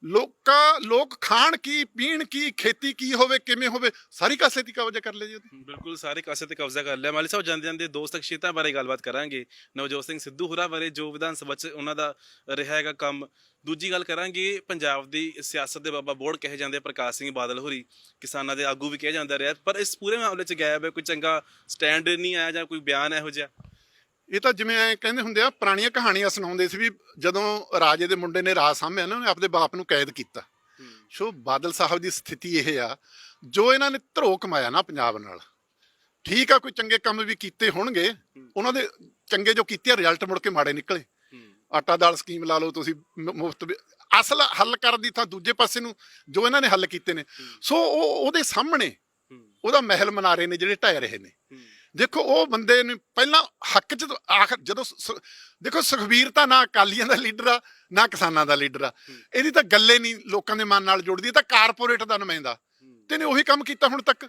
[SPEAKER 1] ਲੋਕ ਖਾਣ ਕੀ ਪੀਣ ਕੀ ਖੇਤੀ ਕੀ ਹੋਵੇ ਕਿਵੇਂ ਹੋਵੇ ਸਾਰੀ ਕਾਸੇ ਦੀ ਕਬਜ਼ਾ ਕਰ ਲਿਆ ਜੀ ਉਹਦੀ।
[SPEAKER 2] ਬਿਲਕੁਲ ਸਾਰੇ ਕਾਸੇ ਤੇ ਕਬਜ਼ਾ ਕਰ ਲਿਆ। ਮਾਲੀ ਸਾਹਿਬ ਜਾਂਦੇ ਜਾਂਦੇ ਦੋ ਸ਼ਖਸੀਅਤਾਂ ਬਾਰੇ ਗੱਲਬਾਤ ਕਰਾਂਗੇ। ਨਵਜੋਤ ਸਿੰਘ ਸਿੱਧੂ ਹੋਰਾਂ ਬਾਰੇ ਜੋ ਵਿਧਾਨ ਸਭਾ 'ਚ ਉਹਨਾਂ ਦਾ ਰਿਹਾ ਹੈਗਾ ਕੰਮ। ਦੂਜੀ ਗੱਲ ਕਰਾਂਗੇ ਪੰਜਾਬ ਦੀ ਸਿਆਸਤ ਦੇ ਬਾਬਾ ਬੋੜ ਕਹੇ ਜਾਂਦੇ ਪ੍ਰਕਾਸ਼ ਸਿੰਘ ਬਾਦਲ ਹੋਰੀ, ਕਿਸਾਨਾਂ ਦੇ ਆਗੂ ਵੀ ਕਿਹਾ ਜਾਂਦਾ ਰਿਹਾ, ਪਰ ਇਸ ਪੂਰੇ ਮਾਮਲੇ 'ਚ ਗਾਇਬ ਹੈ, ਕੋਈ ਚੰਗਾ ਸਟੈਂਡ ਨਹੀਂ ਆਇਆ ਜਾਂ ਕੋਈ ਬਿਆਨ ਇਹੋ ਜਿਹਾ।
[SPEAKER 1] ਇਹ ਤਾਂ ਜਿਵੇਂ ਐ ਕਹਿੰਦੇ ਹੁੰਦੇ ਆ ਪੁਰਾਣੀਆਂ ਕਹਾਣੀਆਂ ਸੁਣਾਉਂਦੇ ਸੀ ਵੀ ਜਦੋਂ ਰਾਜੇ ਦੇ ਮੁੰਡੇ ਨੇ ਰਾਜ ਸਾਂਭਿਆ ਨਾ ਉਹਨੇ ਆਪਣੇ ਬਾਪ ਨੂੰ ਕੈਦ ਕੀਤਾ। ਸੋ ਬਾਦਲ ਸਾਹਿਬ ਦੀ ਸਥਿਤੀ ਇਹ ਆ ਜੋ ਇਹਨਾਂ ਨੇ ਧਰੋ ਕਮਾਇਆ ਨਾ ਪੰਜਾਬ ਨਾਲ, ਠੀਕ ਆ ਕੋਈ ਚੰਗੇ ਕੰਮ ਵੀ ਕੀਤੇ ਹੋਣਗੇ, ਉਹਨਾਂ ਦੇ ਚੰਗੇ ਜੋ ਕੀਤੇ ਰਿਜ਼ਲਟ ਮੁੜ ਕੇ ਮਾੜੇ ਨਿਕਲੇ। ਆਟਾ ਦਾਲ ਸਕੀਮ ਲਾ ਲਓ ਤੁਸੀਂ, ਮੁਫਤ ਅਸਲ ਹੱਲ ਕਰਨ ਦੀ ਥਾਂ ਦੂਜੇ ਪਾਸੇ ਨੂੰ ਜੋ ਇਹਨਾਂ ਨੇ ਹੱਲ ਕੀਤੇ ਨੇ, ਸੋ ਉਹਦੇ ਸਾਹਮਣੇ ਉਹਦਾ ਮਹਿਲ ਮਨਾਰੇ ਨੇ ਜਿਹੜੇ ਢਹਿ ਰਹੇ ਨੇ। ਦੇਖੋ ਉਹ ਬੰਦੇ ਨੇ ਪਹਿਲਾਂ ਹੱਕ 'ਚ ਆਖਰ ਜਦੋਂ ਦੇਖੋ ਸੁਖਬੀਰ ਤਾਂ ਨਾ ਅਕਾਲੀਆਂ ਦਾ ਲੀਡਰ ਆ ਨਾ ਕਿਸਾਨਾਂ ਦਾ ਲੀਡਰ ਆ, ਇਹਦੀ ਤਾਂ ਗੱਲੇ ਨਹੀਂ ਲੋਕਾਂ ਦੇ ਮਨ ਨਾਲ ਜੁੜਦੀ, ਤਾਂ ਕਾਰਪੋਰੇਟ ਦਾ ਨੁਮਾਇੰਦਾ ਤੇ ਨੇ ਉਹੀ ਕੰਮ ਕੀਤਾ ਹੁਣ ਤੱਕ।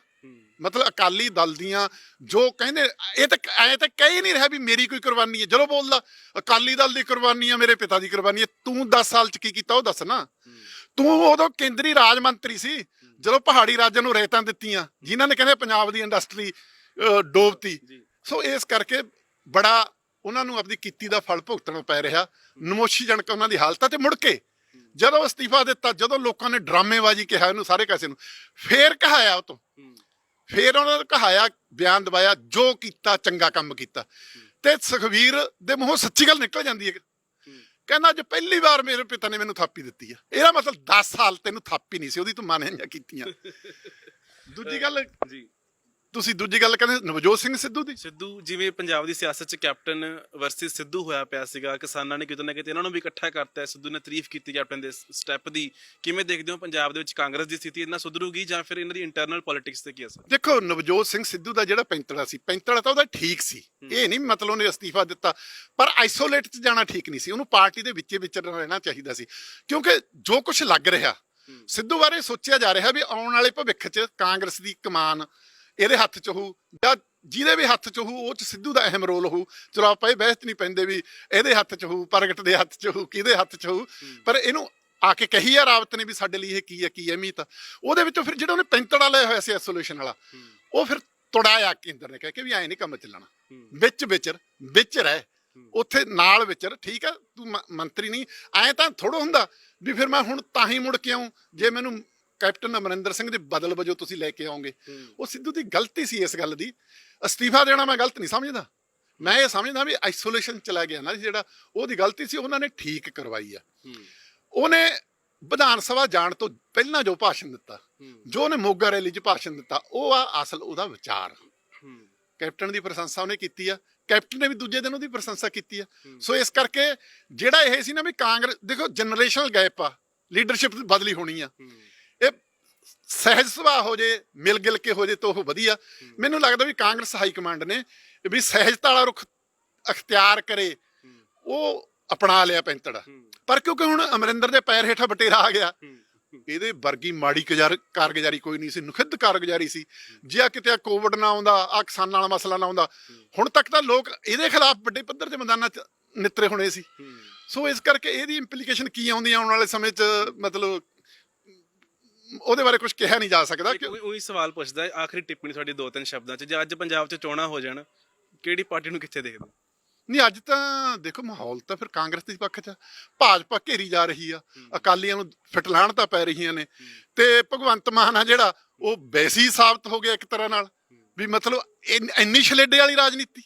[SPEAKER 1] ਮਤਲਬ ਅਕਾਲੀ ਦਲ ਦੀਆਂ ਜੋ ਕਹਿੰਦੇ ਇਹ ਤਾਂ ਐ ਤਾਂ ਕਹਿ ਨਹੀਂ ਰਿਹਾ ਵੀ ਮੇਰੀ ਕੋਈ ਕੁਰਬਾਨੀ ਹੈ, ਜਦੋਂ ਬੋਲਦਾ ਅਕਾਲੀ ਦਲ ਦੀ ਕੁਰਬਾਨੀ ਆ ਮੇਰੇ ਪਿਤਾ ਦੀ ਕੁਰਬਾਨੀ ਹੈ, ਤੂੰ 10 ਸਾਲ 'ਚ ਕੀ ਕੀਤਾ ਉਹ ਦੱਸ ਨਾ। ਤੂੰ ਉਦੋਂ ਕੇਂਦਰੀ ਰਾਜ ਮੰਤਰੀ ਸੀ ਜਦੋਂ ਪਹਾੜੀ ਰਾਜਾਂ ਨੂੰ ਰੇਤਾਂ ਦਿੱਤੀਆਂ ਜਿਨ੍ਹਾਂ ਨੇ ਕਹਿੰਦੇ ਪੰਜਾਬ ਦੀ ਇੰਡਸਟਰੀ ਡੋਬਤੀ। ਸੋ ਇਸ ਕਰਕੇ ਬੜਾ ਉਹਨਾਂ ਨੂੰ ਆਪਣੀ ਕੀਤੀ ਦਾ ਫਲ ਭੁਗਤਣਾ ਪੈ ਰਿਹਾ, ਨਮੋਸ਼ੀਜਨਕ ਉਹਨਾਂ ਦੀ ਹਾਲਤ ਆ। ਤੇ ਮੁੜ ਕੇ ਜਦੋਂ ਅਸਤੀਫਾ ਦਿੱਤਾ, ਜਦੋਂ ਲੋਕਾਂ ਨੇ ਡਰਾਮੇਬਾਜ਼ੀ ਕਿਹਾ ਇਹਨੂੰ ਸਾਰੇ ਕਾਸੇ ਨੂੰ, ਫੇਰ ਕਹਾਇਆ ਉਹ ਤੋਂ, ਫੇਰ ਉਹਨਾਂ ਨੇ ਕਹਾਇਆ ਬਿਆਨ ਦਵਾਇਆ ਜੋ ਕੀਤਾ ਚੰਗਾ ਕੰਮ ਕੀਤਾ। ਤੇ ਸੁਖਬੀਰ ਦੇ ਮੂੰਹੋਂ ਸੱਚੀ ਗੱਲ ਨਿਕਲ ਜਾਂਦੀ ਹੈ, ਕਹਿੰਦਾ ਅੱਜ ਪਹਿਲੀ ਵਾਰ ਮੇਰੇ ਪਿਤਾ ਨੇ ਮੈਨੂੰ ਥਾਪੀ ਦਿੱਤੀ ਆ। ਇਹਦਾ ਮਤਲਬ 10 ਸਾਲ ਤੈਨੂੰ ਥਾਪੀ ਨਹੀਂ ਸੀ ਉਹਦੀ, ਤੂੰ ਮਾਨਿਆ ਕੀਤੀਆਂ। ਦੂਜੀ ਗੱਲ ਜੀ, ਤੁਸੀਂ ਦੂਜੀ ਗੱਲ ਕਹਿੰਦੇ ਨਵਜੋਤ ਸਿੰਘ ਸਿੱਧੂ ਦੀ।
[SPEAKER 2] ਸਿੱਧੂ ਜਿਵੇਂ ਪੰਜਾਬ ਦੀ ਸਿਆਸਤ 'ਚ ਕੈਪਟਨ ਵਰਸਸ ਸਿੱਧੂ ਹੋਇਆ ਪਿਆ ਸੀਗਾ, ਕਿਸਾਨਾਂ ਨੇ ਕਿਤੇ ਨਾ ਕਿਤੇ ਇਹਨਾਂ ਨੂੰ ਵੀ ਇਕੱਠਾ ਕਰਤਾ। ਸਿੱਧੂ ਨੇ ਤਾਰੀਫ ਕੀਤੀ ਕੈਪਟਨ ਦੇ ਸਟੈਪ ਦੀ। ਕਿਵੇਂ ਦੇਖਦੇ ਹੋ ਪੰਜਾਬ ਦੇ ਵਿੱਚ ਕਾਂਗਰਸ ਦੀ ਸਥਿਤੀ ਇਹਨਾਂ ਸੁਧਰੂਗੀ ਜਾਂ ਫਿਰ ਇਹਨਾਂ ਦੀ ਇੰਟਰਨਲ ਪੋਲਿਟਿਕਸ ਤੇ ਕੀ ਅਸਰ?
[SPEAKER 1] ਦੇਖੋ ਨਵਜੋਤ ਸਿੰਘ ਸਿੱਧੂ ਦਾ ਜਿਹੜਾ ਪੈਂਤੜਾ ਸੀ, ਪੈਂਤੜਾ ਤਾਂ ਉਹਦਾ ਠੀਕ ਸੀ, ਇਹ ਨਹੀਂ ਮਤਲਬ ਉਹਨੇ ਅਸਤੀਫਾ ਦਿੱਤਾ, ਪਰ ਆਈਸੋਲੇਟ 'ਚ ਜਾਣਾ ਠੀਕ ਨਹੀਂ ਸੀ। ਉਹਨੂੰ ਪਾਰਟੀ ਦੇ ਵਿੱਚੇ ਰਹਿਣਾ ਚਾਹੀਦਾ ਸੀ, ਕਿਉਂਕਿ ਜੋ ਕੁਝ ਲੱਗ ਰਿਹਾ ਸਿੱਧੂ ਬਾਰੇ ਸੋਚਿਆ ਜਾ ਰਿਹਾ ਵੀ ਆਉਣ ਵਾਲੇ ਭਵਿੱਖ 'ਚ ਕਾਂਗਰਸ ਦੀ ਕਮਾਨ ਇਹਦੇ ਹੱਥ 'ਚ ਹੋਊ ਜਾਂ ਜਿਹਦੇ ਵੀ ਹੱਥ 'ਚ ਹੋਊ ਉਹ 'ਚ ਸਿੱਧੂ ਦਾ ਅਹਿਮ ਰੋਲ ਹੋਊ। ਚਲੋ ਆਪਾਂ ਇਹ ਬਹਿਸ ਨਹੀਂ ਪੈਂਦੇ ਵੀ ਇਹਦੇ ਹੱਥ 'ਚ ਹੋਊ, ਪ੍ਰਗਟ ਦੇ ਹੱਥ 'ਚ ਹੋਊ, ਕਿਹਦੇ ਹੱਥ 'ਚ ਹੋਊ, ਪਰ ਇਹਨੂੰ ਆ ਕੇ ਕਹੀ ਆ ਰਾਵਤ ਨੇ ਵੀ ਸਾਡੇ ਲਈ ਇਹ ਕੀ ਹੈ, ਕੀ ਅਹਿਮੀਅਤ ਆ। ਉਹਦੇ ਵਿੱਚੋਂ ਫਿਰ ਜਿਹੜਾ ਉਹਨੇ ਪੈਂਤੜਾ ਲਿਆ ਹੋਇਆ ਸੀ ਆਈਸੋਲੇਸ਼ਨ ਵਾਲਾ, ਉਹ ਫਿਰ ਤੁੜਾਇਆ ਕੇਂਦਰ ਨੇ ਕਹਿ ਕੇ ਵੀ ਐਂ ਨਹੀਂ ਕੰਮ ਚੱਲਣਾ, ਵਿੱਚ ਰਹਿ ਉੱਥੇ ਨਾਲ ਵਿਚਰ, ਠੀਕ ਆ ਤੂੰ ਮੰਤਰੀ ਨਹੀਂ। ਐਂ ਤਾਂ ਥੋੜਾ ਹੁੰਦਾ ਵੀ ਫਿਰ ਮੈਂ ਹੁਣ ਤਾਂ ਹੀ ਮੁੜ ਕੇ ਆਉਂ ਜੇ ਮੈਨੂੰ ਕੈਪਟਨ ਅਮਰਿੰਦਰ ਸਿੰਘ ਦੇ ਬਦਲ ਵਜੋਂ ਤੁਸੀਂ ਲੈ ਕੇ ਆਓਗੇ। ਉਹ ਸਿੱਧੂ ਦੀ ਗਲਤੀ ਸੀ ਇਸ ਗੱਲ ਦੀ। ਅਸਤੀਫਾ ਦੇਣਾ ਮੈਂ ਗਲਤ ਨਹੀਂ ਸਮਝਦਾ, ਮੈਂ ਇਹ ਸਮਝਦਾ ਵੀ ਆਈਸੋਲੇਸ਼ਨ ਚਲਾ ਗਿਆ ਨਾ ਜਿਹੜਾ, ਉਹਦੀ ਗਲਤੀ ਸੀ, ਉਹਨਾਂ ਨੇ ਠੀਕ ਕਰਵਾਈ ਆ। ਉਹਨੇ ਵਿਧਾਨ ਸਭਾ ਜਾਣ ਤੋਂ ਪਹਿਲਾਂ ਜੋ ਭਾਸ਼ਣ ਦਿੱਤਾ, ਜੋ ਉਹਨੇ ਮੋਗਾ ਰੈਲੀ 'ਚ ਭਾਸ਼ਣ ਦਿੱਤਾ, ਉਹ ਆ ਅਸਲ ਉਹਦਾ ਵਿਚਾਰ। ਕੈਪਟਨ ਦੀ ਪ੍ਰਸ਼ੰਸਾ ਉਹਨੇ ਕੀਤੀ ਆ, ਕੈਪਟਨ ਨੇ ਵੀ ਦੂਜੇ ਦਿਨ ਉਹਦੀ ਪ੍ਰਸ਼ੰਸਾ ਕੀਤੀ ਆ। ਸੋ ਇਸ ਕਰਕੇ ਜਿਹੜਾ ਇਹ ਸੀ ਨਾ ਵੀ ਕਾਂਗਰਸ, ਦੇਖੋ ਜਨਰੇਸ਼ਨਲ ਗੈਪ ਆ, ਲੀਡਰਸ਼ਿਪ ਬਦਲੀ ਹੋਣੀ ਆ, ਇਹ ਸਹਿਜ ਸੁਭਾਅ ਹੋ ਜੇ, ਮਿਲ ਗਿਲ ਕੇ ਹੋ ਜੇ ਤਾਂ ਉਹ ਵਧੀਆ। ਮੈਨੂੰ ਲੱਗਦਾ ਵੀ ਕਾਂਗਰਸ ਹਾਈ ਕਮਾਂਡ ਨੇ ਵੀ ਸਹਿਜਤਾ ਵਾਲਾ ਰੁਖ ਅਖਤਿਆਰ ਕਰੇ, ਉਹ ਅਪਣਾ ਲਿਆ ਪੈਂਤੜਾ। ਪਰ ਕਿਉਂਕਿ ਹੁਣ ਅਮਰਿੰਦਰ ਦੇ ਪੈਰ ਹੇਠਾਂ ਬਟੇਰਾ ਆ ਗਿਆ, ਇਹਦੇ ਵਰਗੀ ਮਾੜੀ ਕਾਰਗੁਜ਼ਾਰੀ ਕੋਈ ਨਹੀਂ ਸੀ, ਨੁਖਿੱਧ ਕਾਰਗੁਜ਼ਾਰੀ ਸੀ। ਜੇ ਕਿਤੇ ਕੋਵਿਡ ਨਾ ਆਉਂਦਾ, ਆ ਕਿਸਾਨਾਂ ਵਾਲਾ ਮਸਲਾ ਨਾ ਆਉਂਦਾ, ਹੁਣ ਤੱਕ ਤਾਂ ਲੋਕ ਇਹਦੇ ਖਿਲਾਫ ਵੱਡੇ ਪੱਧਰ ਤੇ ਮੈਦਾਨਾਂ 'ਚ ਨਿੱਤਰੇ ਹੋਣੇ ਸੀ। ਸੋ ਇਸ ਕਰਕੇ ਇਹਦੀ ਇੰਪਲੀਕੇਸ਼ਨ ਕੀ ਆਉਂਦੀ ਆਉਣ ਵਾਲੇ ਸਮੇਂ 'ਚ, ਮਤਲਬ ਉਹਦੇ ਬਾਰੇ ਕੁਝ ਕਿਹਾ ਨਹੀਂ ਜਾ ਸਕਦਾ।
[SPEAKER 2] ਉਹੀ ਸਵਾਲ ਪੁੱਛਦਾ ਹੈ, ਆਖਰੀ ਟਿੱਪਣੀ ਤੁਹਾਡੀ 2-3 ਸ਼ਬਦਾਂ 'ਚ, ਜੇ ਅੱਜ ਪੰਜਾਬ 'ਚ ਚੋਣਾਂ ਹੋ ਜਾਣ, ਕਿਹੜੀ ਪਾਰਟੀ ਨੂੰ ਕਿੱਥੇ ਦੇਖਦੇ?
[SPEAKER 1] ਨਹੀਂ ਅੱਜ ਤਾਂ ਦੇਖੋ ਮਾਹੌਲ ਤਾਂ ਫਿਰ ਕਾਂਗਰਸ ਦੇ ਪੱਖ 'ਚ, ਭਾਜਪਾ ਘੇਰੀ ਜਾ ਰਹੀ ਆ, ਅਕਾਲੀਆਂ ਨੂੰ ਫਿਟਲਾਣ ਤਾਂ ਪੈ ਰਹੀਆਂ ਨੇ, ਤੇ ਭਗਵੰਤ ਮਾਨ ਆ ਜਿਹੜਾ ਉਹ ਵੈਸੀ ਸਾਬਤ ਹੋ ਗਿਆ ਇੱਕ ਤਰ੍ਹਾਂ ਨਾਲ ਵੀ ਮਤਲਬ ਇੰਨੀ ਛਲੇਡੇ ਵਾਲੀ ਰਾਜਨੀਤੀ।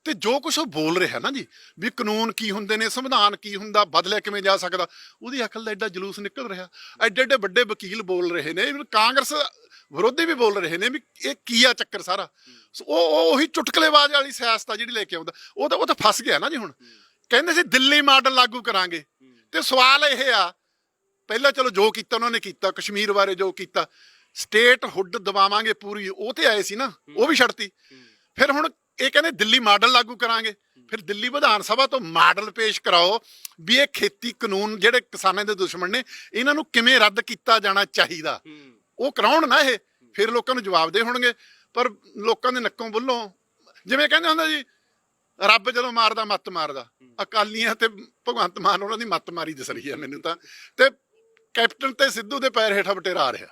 [SPEAKER 1] ਤੇ ਜੋ ਕੁਛ ਉਹ ਬੋਲ ਰਿਹਾ ਨਾ ਜੀ ਵੀ ਕਾਨੂੰਨ ਕੀ ਹੁੰਦੇ ਨੇ, ਸੰਵਿਧਾਨ ਕੀ ਹੁੰਦਾ, ਬਦਲਿਆ ਕਿਵੇਂ ਜਾ ਸਕਦਾ, ਉਹਦੀ ਅਕਲ ਦਾ ਐਡਾ ਜਲੂਸ ਨਿਕਲ ਰਿਹਾ। ਐਡੇ ਐਡੇ ਵੱਡੇ ਵਕੀਲ ਬੋਲ ਰਹੇ ਨੇ, ਕਾਂਗਰਸ ਵਿਰੋਧੀ ਵੀ ਬੋਲ ਰਹੇ ਨੇ ਵੀ ਇਹ ਕੀ ਆ ਚੱਕਰ ਸਾਰਾ। ਉਹ ਉਹੀ ਚੁਟਕਲੇਬਾਜ਼ ਵਾਲੀ ਸਿਆਸਤ ਆ ਜਿਹੜੀ ਲੈ ਕੇ ਆਉਂਦਾ, ਉਹ ਤਾਂ ਫਸ ਗਿਆ ਨਾ ਜੀ। ਹੁਣ ਕਹਿੰਦੇ ਸੀ ਦਿੱਲੀ ਮਾਡਲ ਲਾਗੂ ਕਰਾਂਗੇ, ਤੇ ਸਵਾਲ ਇਹ ਆ, ਪਹਿਲਾਂ ਚਲੋ ਜੋ ਕੀਤਾ ਉਹਨਾਂ ਨੇ ਕੀਤਾ, ਕਸ਼ਮੀਰ ਬਾਰੇ ਜੋ ਕੀਤਾ, ਸਟੇਟ ਹੁੱਡ ਦਬਾਵਾਂਗੇ ਪੂਰੀ, ਉਹ ਤੇ ਆਏ ਸੀ ਨਾ, ਉਹ ਵੀ ਛੱਡਤੀ। ਫਿਰ ਹੁਣ ਇਹ ਕਹਿੰਦੇ ਦਿੱਲੀ ਮਾਡਲ ਲਾਗੂ ਕਰਾਂਗੇ, ਫਿਰ ਦਿੱਲੀ ਵਿਧਾਨ ਸਭਾ ਤੋਂ ਮਾਡਲ ਪੇਸ਼ ਕਰਾਓ ਵੀ ਇਹ ਖੇਤੀ ਕਾਨੂੰਨ ਜਿਹੜੇ ਕਿਸਾਨਾਂ ਦੇ ਦੁਸ਼ਮਣ ਨੇ, ਇਹਨਾਂ ਨੂੰ ਕਿਵੇਂ ਰੱਦ ਕੀਤਾ ਜਾਣਾ ਚਾਹੀਦਾ, ਉਹ ਕਰਾਉਣ ਨਾ ਇਹ, ਫਿਰ ਲੋਕਾਂ ਨੂੰ ਜਵਾਬ ਦੇ ਹੋਣਗੇ। ਪਰ ਲੋਕਾਂ ਦੇ ਨੱਕੋਂ ਬੁੱਲੋਂ ਜਿਵੇਂ ਕਹਿੰਦੇ ਹੁੰਦਾ ਜੀ ਰੱਬ ਜਦੋਂ ਮਾਰਦਾ ਮੱਤ ਮਾਰਦਾ, ਅਕਾਲੀਆਂ ਤੇ ਭਗਵੰਤ ਮਾਨ ਉਹਨਾਂ ਦੀ ਮੱਤ ਮਾਰੀ ਦਿਸ ਰਹੀ ਹੈ ਮੈਨੂੰ ਤਾਂ। ਤੇ ਕੈਪਟਨ ਤੇ ਸਿੱਧੂ ਦੇ ਪੈਰ ਹੇਠਾਂ ਬਟੇਰਾ ਆ ਰਿਹਾ।